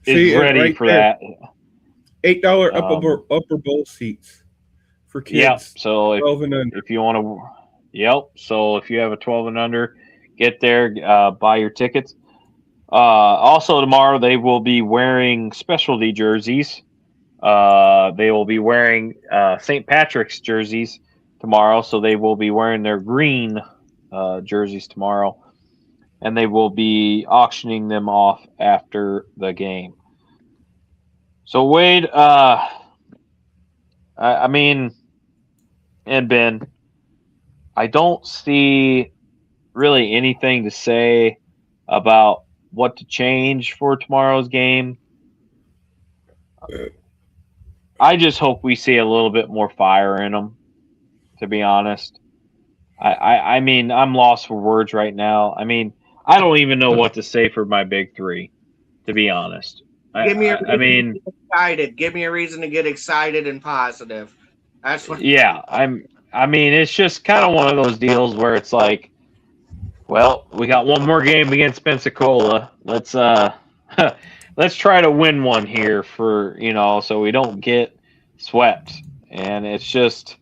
see Is it ready right for there. that. $8 upper bowl seats for Yep. kids So 12 and under. if you want to, yep. So if you have a 12 and under, get there, buy your tickets. Also tomorrow they will be wearing specialty jerseys. They will be wearing St. Patrick's jerseys tomorrow, so they will be wearing their green jerseys tomorrow, and they will be auctioning them off after the game. So Wade, I mean, and Ben, I don't see really anything to say about what to change for tomorrow's game. I just hope we see a little bit more fire in them, to be honest. I mean, I'm lost for words right now. I mean, I don't even know what to say for my big three, to be honest. Give me a I reason to mean, get excited. Give me a reason to get excited and positive. That's what. yeah, I mean, it's just kind of one of those deals where it's like, well, we got one more game against Pensacola. Let's let's try to win one here for, so we don't get swept. And it's just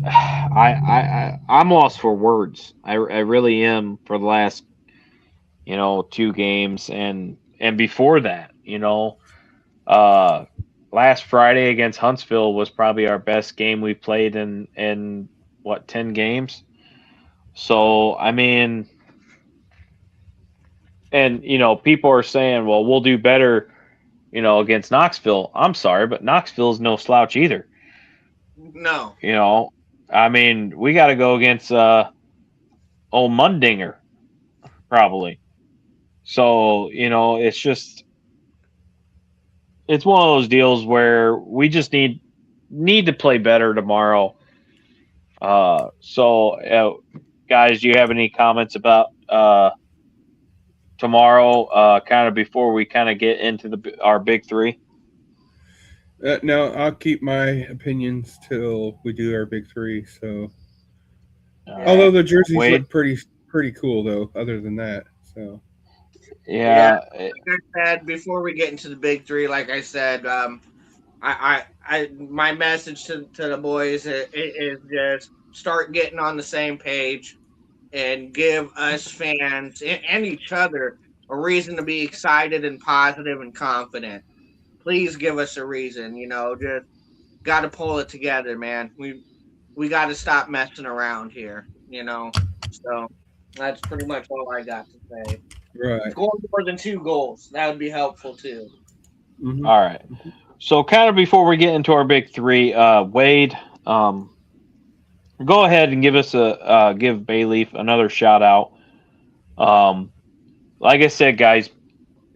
I'm lost for words. I really am for the last 2 games and before that, last Friday against Huntsville was probably our best game we played in what 10 games. So I mean, and people are saying, well, we'll do better, against Knoxville. I'm sorry, but Knoxville's no slouch either. No. I mean, we got to go against old Mundinger probably. So it's one of those deals where we just need to play better tomorrow. Guys, do you have any comments about tomorrow? Kind of before we kind of get into our big three. No, I'll keep my opinions till we do our big three. So, although the jerseys look pretty cool, though. Other than that, so yeah. Like I said before we get into the big three, like I said, my message to the boys is just start getting on the same page and give us fans and each other a reason to be excited and positive and confident. Please give us a reason, just got to pull it together, man. We got to stop messing around here, So that's pretty much all I got to say. right. Score more than 2 goals. That would be helpful too. Mm-hmm. All right. So kind of before we get into our big three, Wade, go ahead and give us give Bayleaf another shout out. Like I said, guys,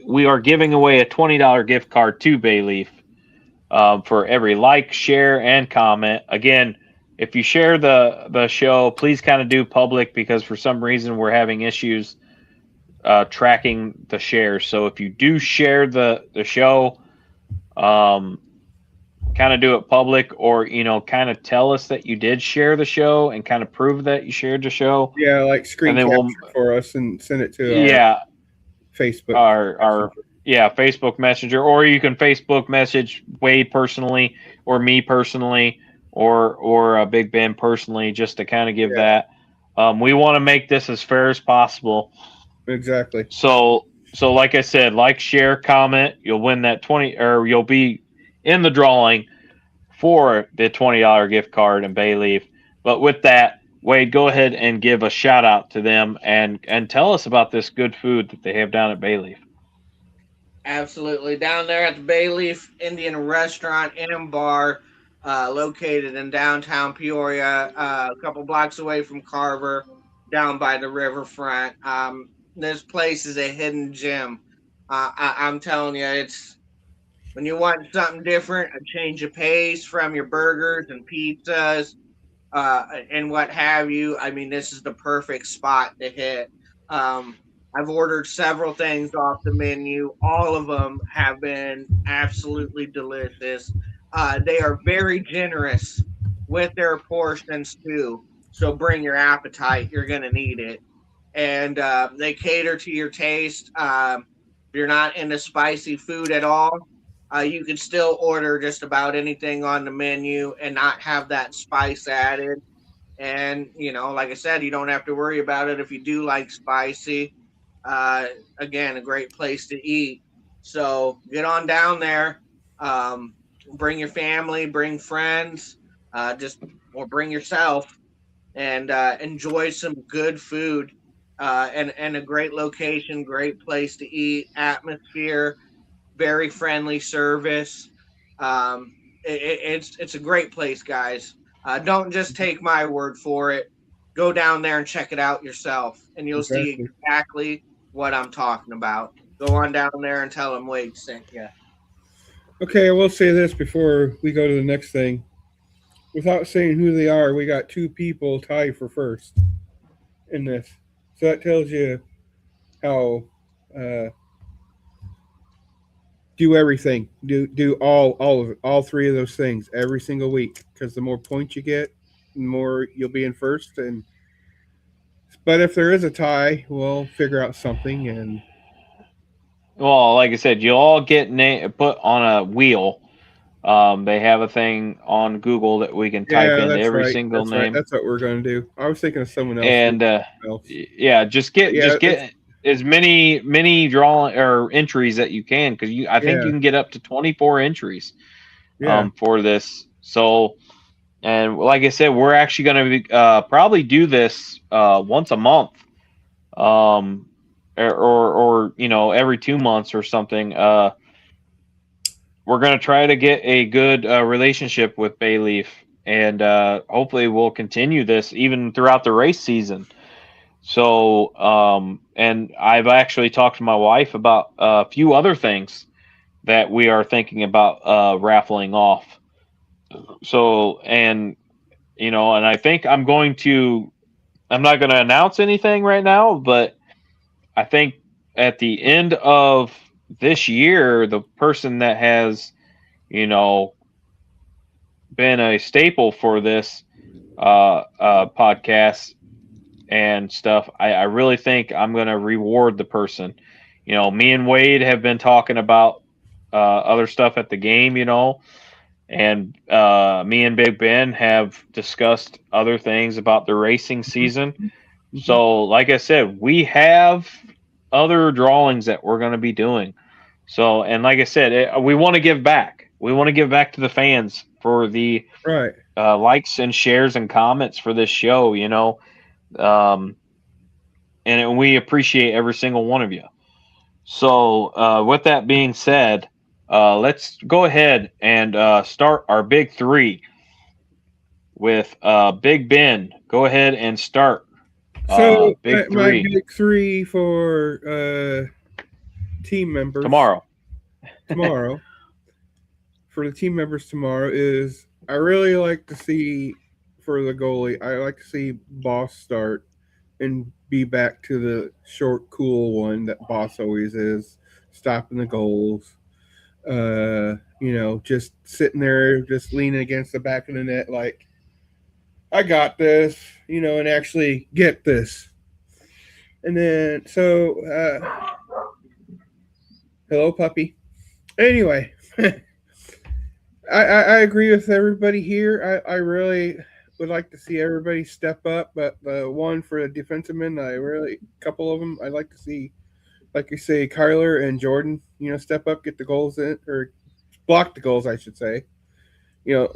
we are giving away a $20 gift card to Bayleaf for every like, share, and comment. Again, if you share the show, please kind of do public because for some reason we're having issues tracking the shares. So if you do share the show, kind of do it public or kind of tell us that you did share the show and kind of prove that you shared the show. Yeah, like screen capture for us and send it to our Facebook. Our Facebook Messenger, or you can Facebook message Wade personally or me personally or Big Ben personally just to kind of give that. We want to make this as fair as possible. Exactly. So like I said, like, share, comment, you'll win that 20 or you'll be in the drawing for the $20 gift card in Bayleaf. But with that, Wade, go ahead and give a shout out to them and tell us about this good food that they have down at Bayleaf. Absolutely. Down there at the Bayleaf Indian Restaurant and Bar, located in downtown Peoria, a couple blocks away from Carver, down by the riverfront. This place is a hidden gem. I'm telling you, it's when you want something different, a change of pace from your burgers and pizzas, and what have you. I mean, this is the perfect spot to hit. Um, I've ordered several things off the menu. All of them have been absolutely delicious. They are very generous with their portions too. So bring your appetite; you're gonna need it. And they cater to your taste. If you're not into spicy food at all, you can still order just about anything on the menu and not have that spice added. And, like I said, you don't have to worry about it if you do like spicy. Uh, Again, a great place to eat. So get on down there. Um, Bring your family, bring friends, just or bring yourself and enjoy some good food, and a great location, great place to eat, atmosphere, very friendly service. Um, it's a great place, guys. Don't just take my word for it. Go down there and check it out yourself, and you'll see Exactly. exactly what I'm talking about. Go on down there and tell them Wade sent you. Okay, I will say this before we go to the next thing. Without saying who they are, we got two people tied for first in this. So that tells you how uh, do everything, do all of it, all three of those things every single week. Because the more points you get, the more you'll be in first. And but if there is a tie, we'll figure out something. And Well, like I said, you'll all get put on a wheel. They have a thing on Google that we can type yeah, in that's every right. single That's right. name, That's what we're gonna do. I was thinking of someone else. and Else. yeah, just But get yeah, just it's get as many drawing or entries that you can, because I think yeah, you can get up to 24 entries yeah. for this. So, and like I said, we're actually going to probably do this once a month, um, or every 2 months or something. We're going to try to get a good relationship with Bayleaf, and hopefully we'll continue this even throughout the race season. So, and I've actually talked to my wife about a few other things that we are thinking about raffling off. So, and I think I'm not going to announce anything right now, but I think at the end of this year, the person that has, you know, been a staple for this podcast and stuff, I really think I'm going to reward the person. Me and Wade have been talking about other stuff at the game, and me and Big Ben have discussed other things about the racing season. So, like I said, we have other drawings that we're going to be doing. So, and like I said, we want to give back. We want to give back to the fans for the Right. likes and shares and comments for this show, um, and we appreciate every single one of you. So, with that being said, let's go ahead and start our big three with Big Ben. Go ahead and start So big my three big three for team members tomorrow. tomorrow for the team members tomorrow is I really like to see for the goalie. I like to see Boss start and be back to the short, cool one that Boss always is, stopping the goals. Just sitting there, just leaning against the back of the net, like I got this, and actually get this. And then hello, puppy. Anyway, I agree with everybody here. I really would like to see everybody step up, but the one for the defensive men, a couple of them, I'd like to see, like you say, Kyler and Jordan, step up, get the goals in, or block the goals, I should say,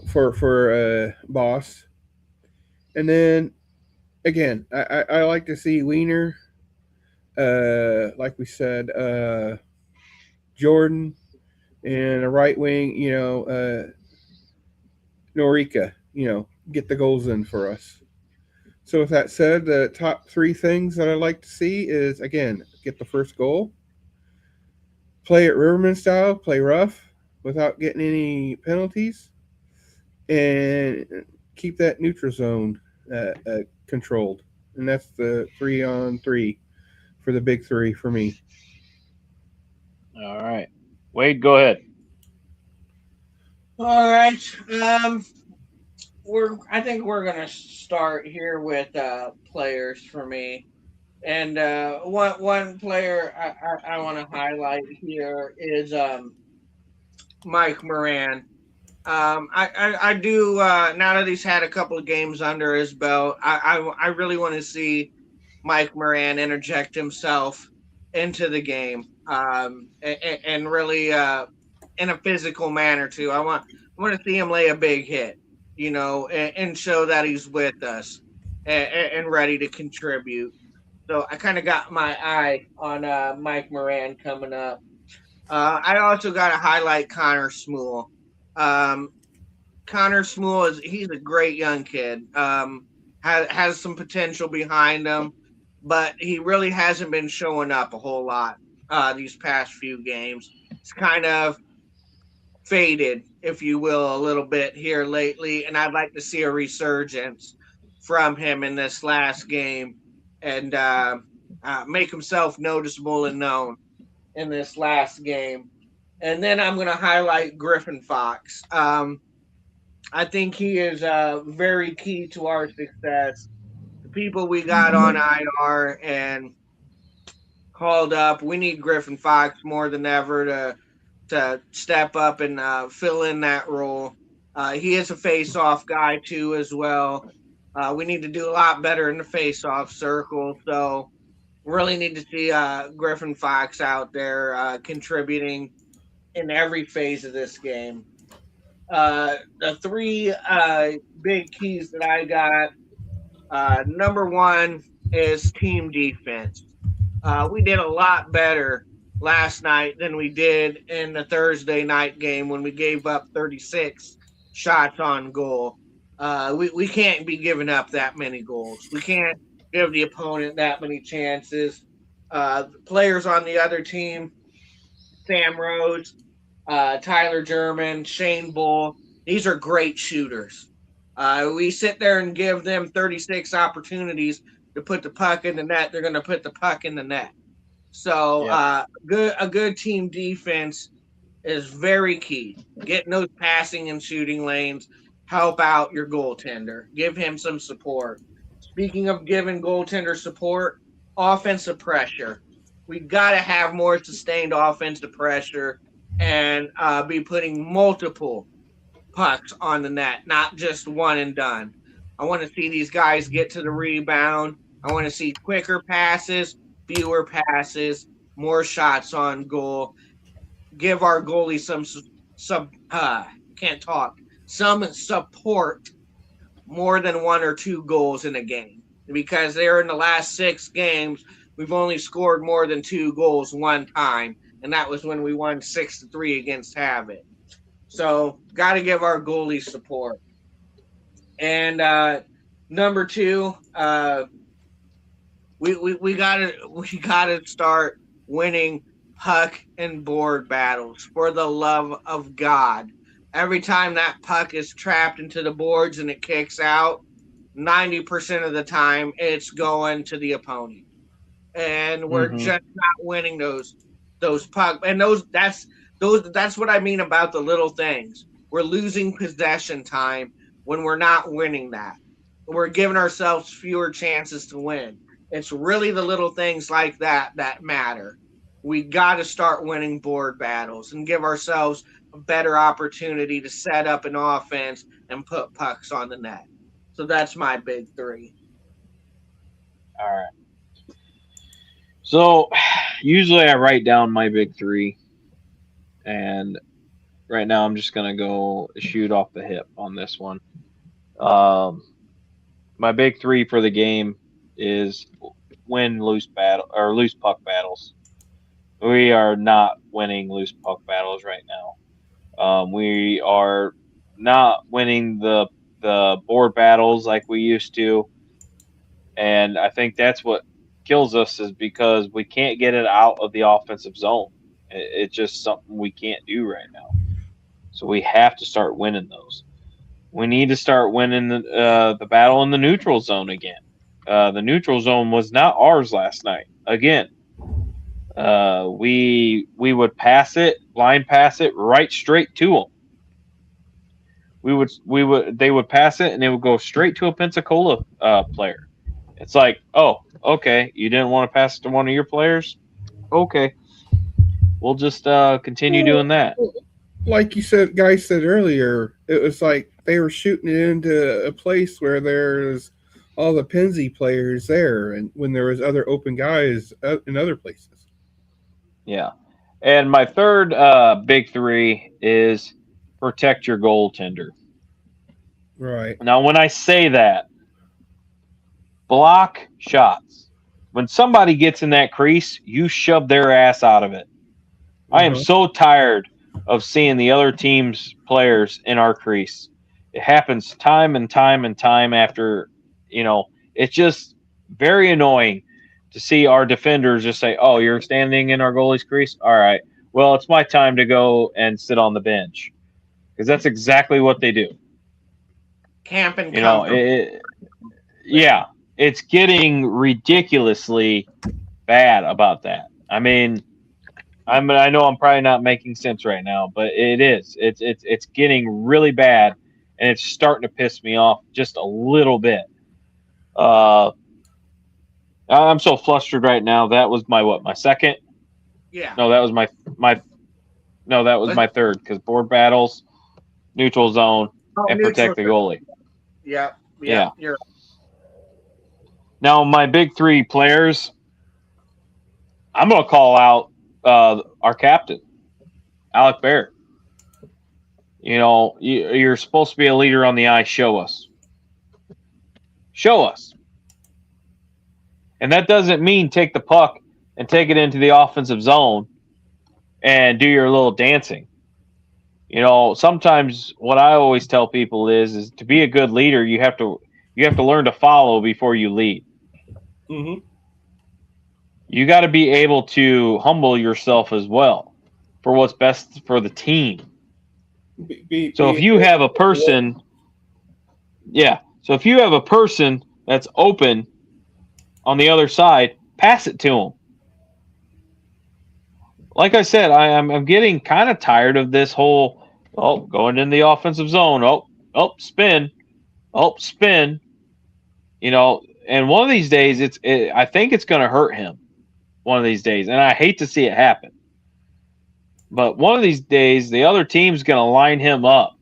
for Boss. And then again, I like to see Wiener, like we said, Jordan, and a right wing, Norica, get the goals in for us. So with that said, the top three things that I like to see is, again, get the first goal, play it Riverman style, play rough without getting any penalties, and keep that neutral zone controlled. And that's the 3-on-3 for the big three for me. All right. Wade, go ahead. All right. I think we're gonna start here with players for me. And one player I want to highlight here is Mike Moran. I do now that he's had a couple of games under his belt. I really want to see Mike Moran interject himself into the game, and really in a physical manner too. I want to see him lay a big hit, and show that he's with us and ready to contribute. So I kind of got my eye on Mike Moran coming up. I also got to highlight Connor Smool. Um, Connor Smool he's a great young kid. Has some potential behind him, but he really hasn't been showing up a whole lot these past few games. It's kind of faded, if you will, a little bit here lately, and I'd like to see a resurgence from him in this last game and make himself noticeable and known in this last game. And then I'm going to highlight Griffin Fox. I think he is very key to our success. The people we got on IR and called up, we need Griffin Fox more than ever to step up and fill in that role. He is a face-off guy too, as well. We need to do a lot better in the face-off circle. So really need to see Griffin Fox out there contributing in every phase of this game. The three big keys that I got. Number one is team defense. We did a lot better last night than we did in the Thursday night game when we gave up 36 shots on goal. We can't be giving up that many goals. We can't give the opponent that many chances. Players on the other team, Sam Rhodes, Tyler German, Shane Bull, these are great shooters. We sit there and give them 36 opportunities to put the puck in the net. They're going to put the puck in the net. So a good team defense is very key. Getting those passing and shooting lanes, help out your goaltender. Give him some support. Speaking of giving goaltender support, offensive pressure. We got to have more sustained offensive pressure and be putting multiple pucks on the net, not just one and done. I want to see these guys get to the rebound. I want to see quicker passes, fewer passes, more shots on goal. Give our goalie some support more than one or two goals in a game, because they're in the last 6 games. We've only scored more than 2 goals one time, and that was when we won 6-3 against Habit. So got to give our goalie support. And number 2, we gotta start winning puck and board battles, for the love of God. Every time that puck is trapped into the boards and it kicks out, 90% of the time it's going to the opponent. And we're just not winning those puck, and that's what I mean about the little things. We're losing possession time when we're not winning that. We're giving ourselves fewer chances to win. It's really the little things like that that matter. We got to start winning board battles and give ourselves a better opportunity to set up an offense and put pucks on the net. So that's my big 3. All right. So usually I write down my big 3, and right now I'm just gonna go shoot off the hip on this one. My big 3 for the game is win loose puck battles. We are not winning loose puck battles right now. We are not winning the board battles like we used to, and I think that's what kills us is because we can't get it out of the offensive zone. It's just something we can't do right now. So we have to start winning those. We need to start winning the battle in the neutral zone again. The neutral zone was not ours last night. Again, we would pass it, line pass it right straight to them. We would they would pass it and it would go straight to a Pensacola player. It's like, oh, okay, you didn't want to pass it to one of your players. Okay, we'll just continue Well, doing that. like you said, guys said earlier, it was like they were shooting it into a place where there's all the Penzi players there, and when there was other open guys in other places. Yeah. And my third big three is protect your goaltender. Right. Now, when I say that, block shots. When somebody gets in that crease, you shove their ass out of it. I am Uh-huh. so tired of seeing the other team's players in our crease. It happens time and time and time after, it's just very annoying to see our defenders just say, "Oh, you're standing in our goalie's crease? All right. Well, it's my time to go and sit on the bench." Because that's exactly what they do. Camping You know, comfortable. yeah, it's getting ridiculously bad about that. I know I'm probably not making sense right now, but it is. It's getting really bad, and it's starting to piss me off just a little bit. Uh, I'm so flustered right now. That was my what? My second? Yeah. No, that was my. No, that was Let's my third because board battles, neutral zone, go and neutral. protect the goalie. Yep. Yeah. Yep. You're Now my big three players. I'm gonna call out our captain, Alec Bear. You're supposed to be a leader on the ice. Show us. Show us. And that doesn't mean take the puck and take it into the offensive zone and do your little dancing. Sometimes what I always tell people is to be a good leader, you have to learn to follow before you lead. Mm-hmm. You got to be able to humble yourself as well for what's best for the team. So if Be you have a person, yeah. So if you have a person that's open on the other side, pass it to them. Like I said, I'm getting kind of tired of this whole going in the offensive zone. Spin. Spin. And one of these days, I think it's going to hurt him. One of these days, and I hate to see it happen. But one of these days, the other team's going to line him up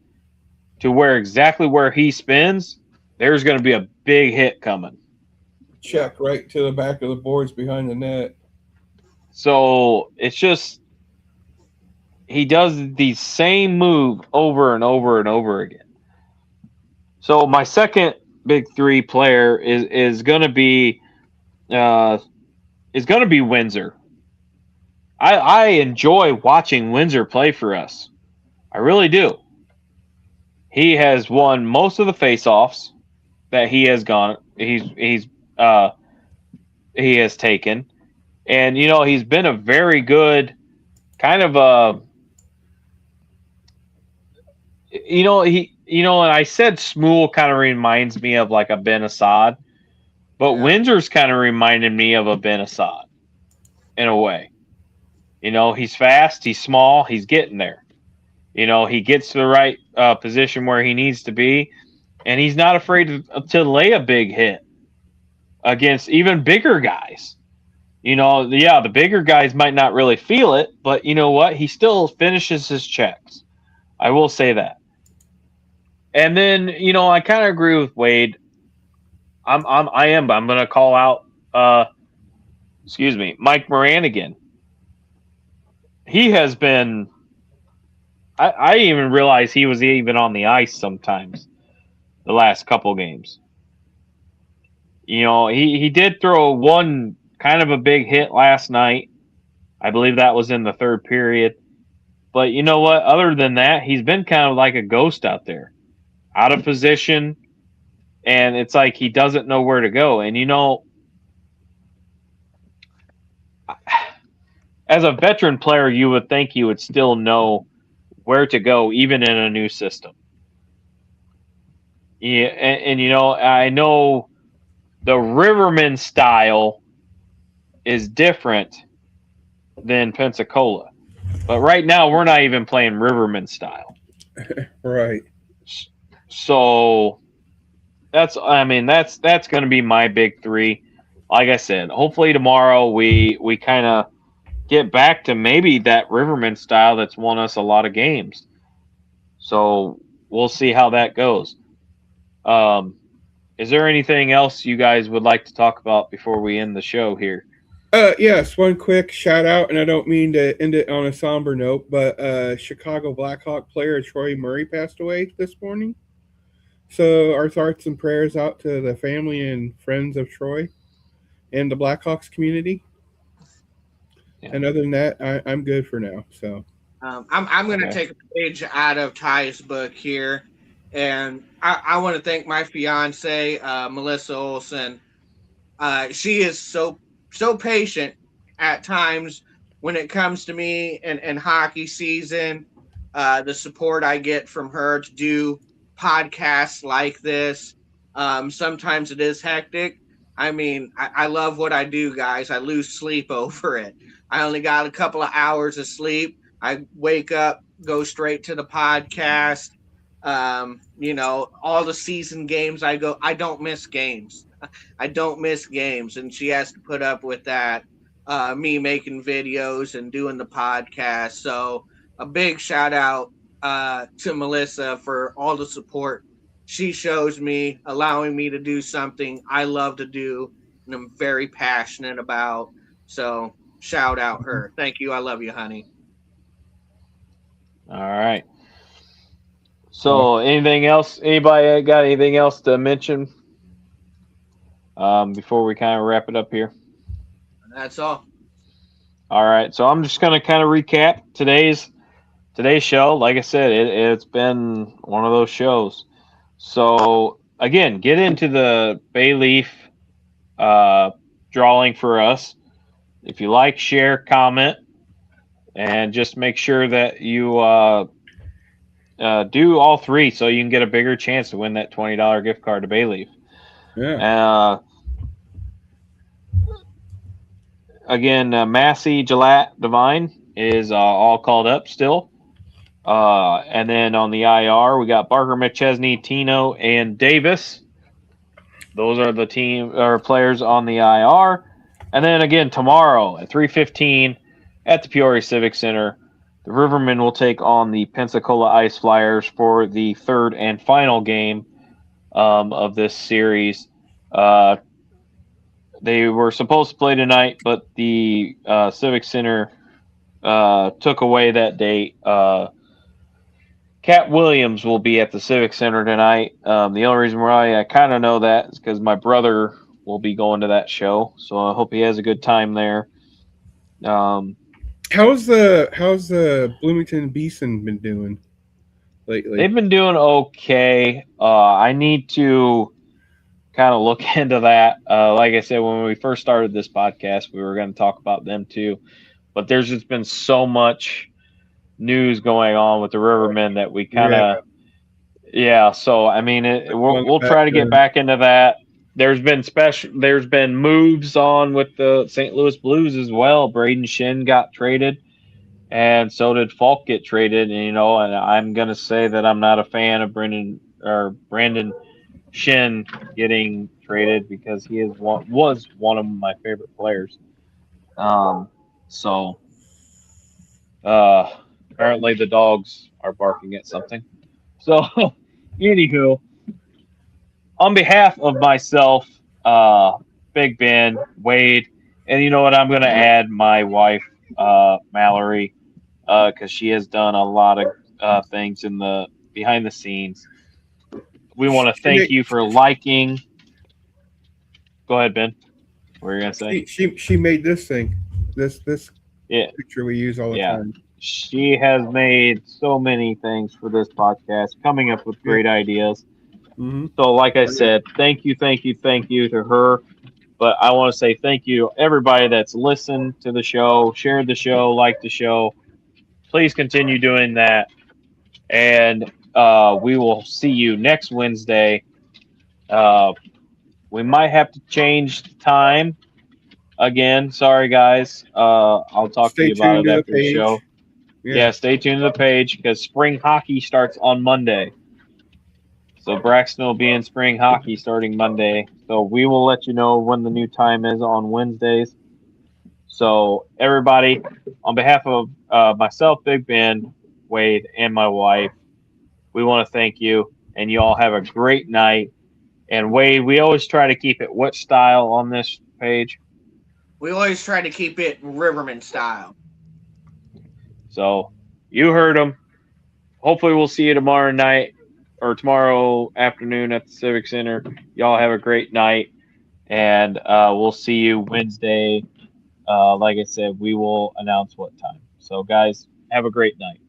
to exactly where he spins. There's going to be a big hit coming. check right to the back of the boards behind the net. So it's just he does the same move over and over and over again. So my second big three player is going to be uh, Windsor. I enjoy watching Windsor play for us. I really do. He has won most of the faceoffs that he has gone. Uh, he has taken, and he's been a very good kind of a and I said Smool kind of reminds me of like a Ben Assad, but yeah. Windsor's kind of reminded me of a Ben Assad in a way. He's fast, he's small, he's getting there. He gets to the right position where he needs to be, and he's not afraid to lay a big hit against even bigger guys. The bigger guys might not really feel it, but you know what? He still finishes his checks. I will say that. And then, I kind of agree with Wade. I'm going to call out, Mike Moran again. He has been. I didn't even realize he was even on the ice sometimes the last couple games. He did throw one kind of a big hit last night, I believe that was in the third period. But you know what? Other than that, he's been kind of like a ghost out there, out of position, and it's like he doesn't know where to go. And as a veteran player, you would think you would still know where to go, even in a new system. Yeah, and I know the Rivermen style is different than Pensacola, but right now we're not even playing Rivermen style. Right. So that's going to be my big three. Like I said, hopefully tomorrow we kind of get back to maybe that Rivermen style that's won us a lot of games. So we'll see how that goes. Is there anything else you guys would like to talk about before we end the show here? Yes, one quick shout out, and I don't mean to end it on a somber note, but Chicago Blackhawk player Troy Murray passed away this morning. So our thoughts and prayers out to the family and friends of Troy and the Blackhawks community. Yeah. And other than that, I'm good for now. So I'm going to take a page out of Ty's book here, and I want to thank my fiance, Melissa Olson. She is so patient at times when it comes to me and hockey season. The support I get from her to do podcasts like this. Sometimes it is hectic. I mean, I love what I do, guys. I lose sleep over it. I only got a couple of hours of sleep. I wake up, go straight to the podcast. All the season games I don't miss games. I don't miss games, and she has to put up with that. Me making videos and doing the podcast. So a big shout out to Melissa for all the support she shows me, allowing me to do something I love to do and I'm very passionate about. So shout out her. Thank you. I love you, honey. All right. So anything else? Anybody got anything else to mention before we kind of wrap it up here? That's all. All right. So I'm just going to kind of recap today's show. Like I said, it's been one of those shows. So again, get into the Bay Leaf drawing for us. If you like, share, comment, and just make sure that you do all three so you can get a bigger chance to win that $20 gift card to Bay Leaf. Yeah. Again, Massey, Gillette, Divine is all called up still. And then on the IR, we got Barker, McChesney, Tino, and Davis. Those are the players on the IR. And then again, tomorrow at 3:15 at the Peoria Civic Center, the Rivermen will take on the Pensacola Ice Flyers for the third and final game of this series. They were supposed to play tonight, but the Civic Center took away that date. Cat Williams will be at the Civic Center tonight. The only reason why I kind of know that is because my brother will be going to that show, so I hope he has a good time there. How's the Bloomington Beeson been doing lately? They've been doing okay. I need to kind of look into that. Like I said, when we first started this podcast, we were going to talk about them too, but there's just been so much news going on with the Rivermen that we kind of so I mean we'll try to get back into that. There's been moves on with the St. Louis Blues as well. Braden Shin got traded, and so did Falk get traded. And and I'm gonna say that I'm not a fan of Brandon Shin getting traded because he was one of my favorite players. Apparently the dogs are barking at something. So, anywho, on behalf of myself, Big Ben, Wade, and you know what, I'm going to add my wife, Mallory, because she has done a lot of things in the behind the scenes. We want to thank you for liking. Go ahead, Ben. What are you going to say? She made this thing. This Yeah, picture we use all the yeah. time. She has made so many things for this podcast, coming up with Yeah. great ideas. Mm-hmm. So, like I said, thank you, thank you, thank you to her. But I want to say thank you everybody that's listened to the show, shared the show, liked the show. Please continue doing that, and we will see you next Wednesday. Uh, we might have to change the time again. Sorry, guys. I'll talk to Stay you about tuned it to the after the page. show. Yeah. Yeah, stay tuned to the page because spring hockey starts on Monday. So Braxton will be in spring hockey starting Monday. So we will let you know when the new time is on Wednesdays. So everybody, on behalf of myself, Big Ben, Wade, and my wife, we want to thank you, and you all have a great night. And Wade, we always try to keep it what style on this page? We always try to keep it Riverman style. So you heard them. Hopefully, we'll see you tomorrow night or tomorrow afternoon at the Civic Center. Y'all have a great night, and we'll see you Wednesday. Like I said, we will announce what time. So, guys, have a great night.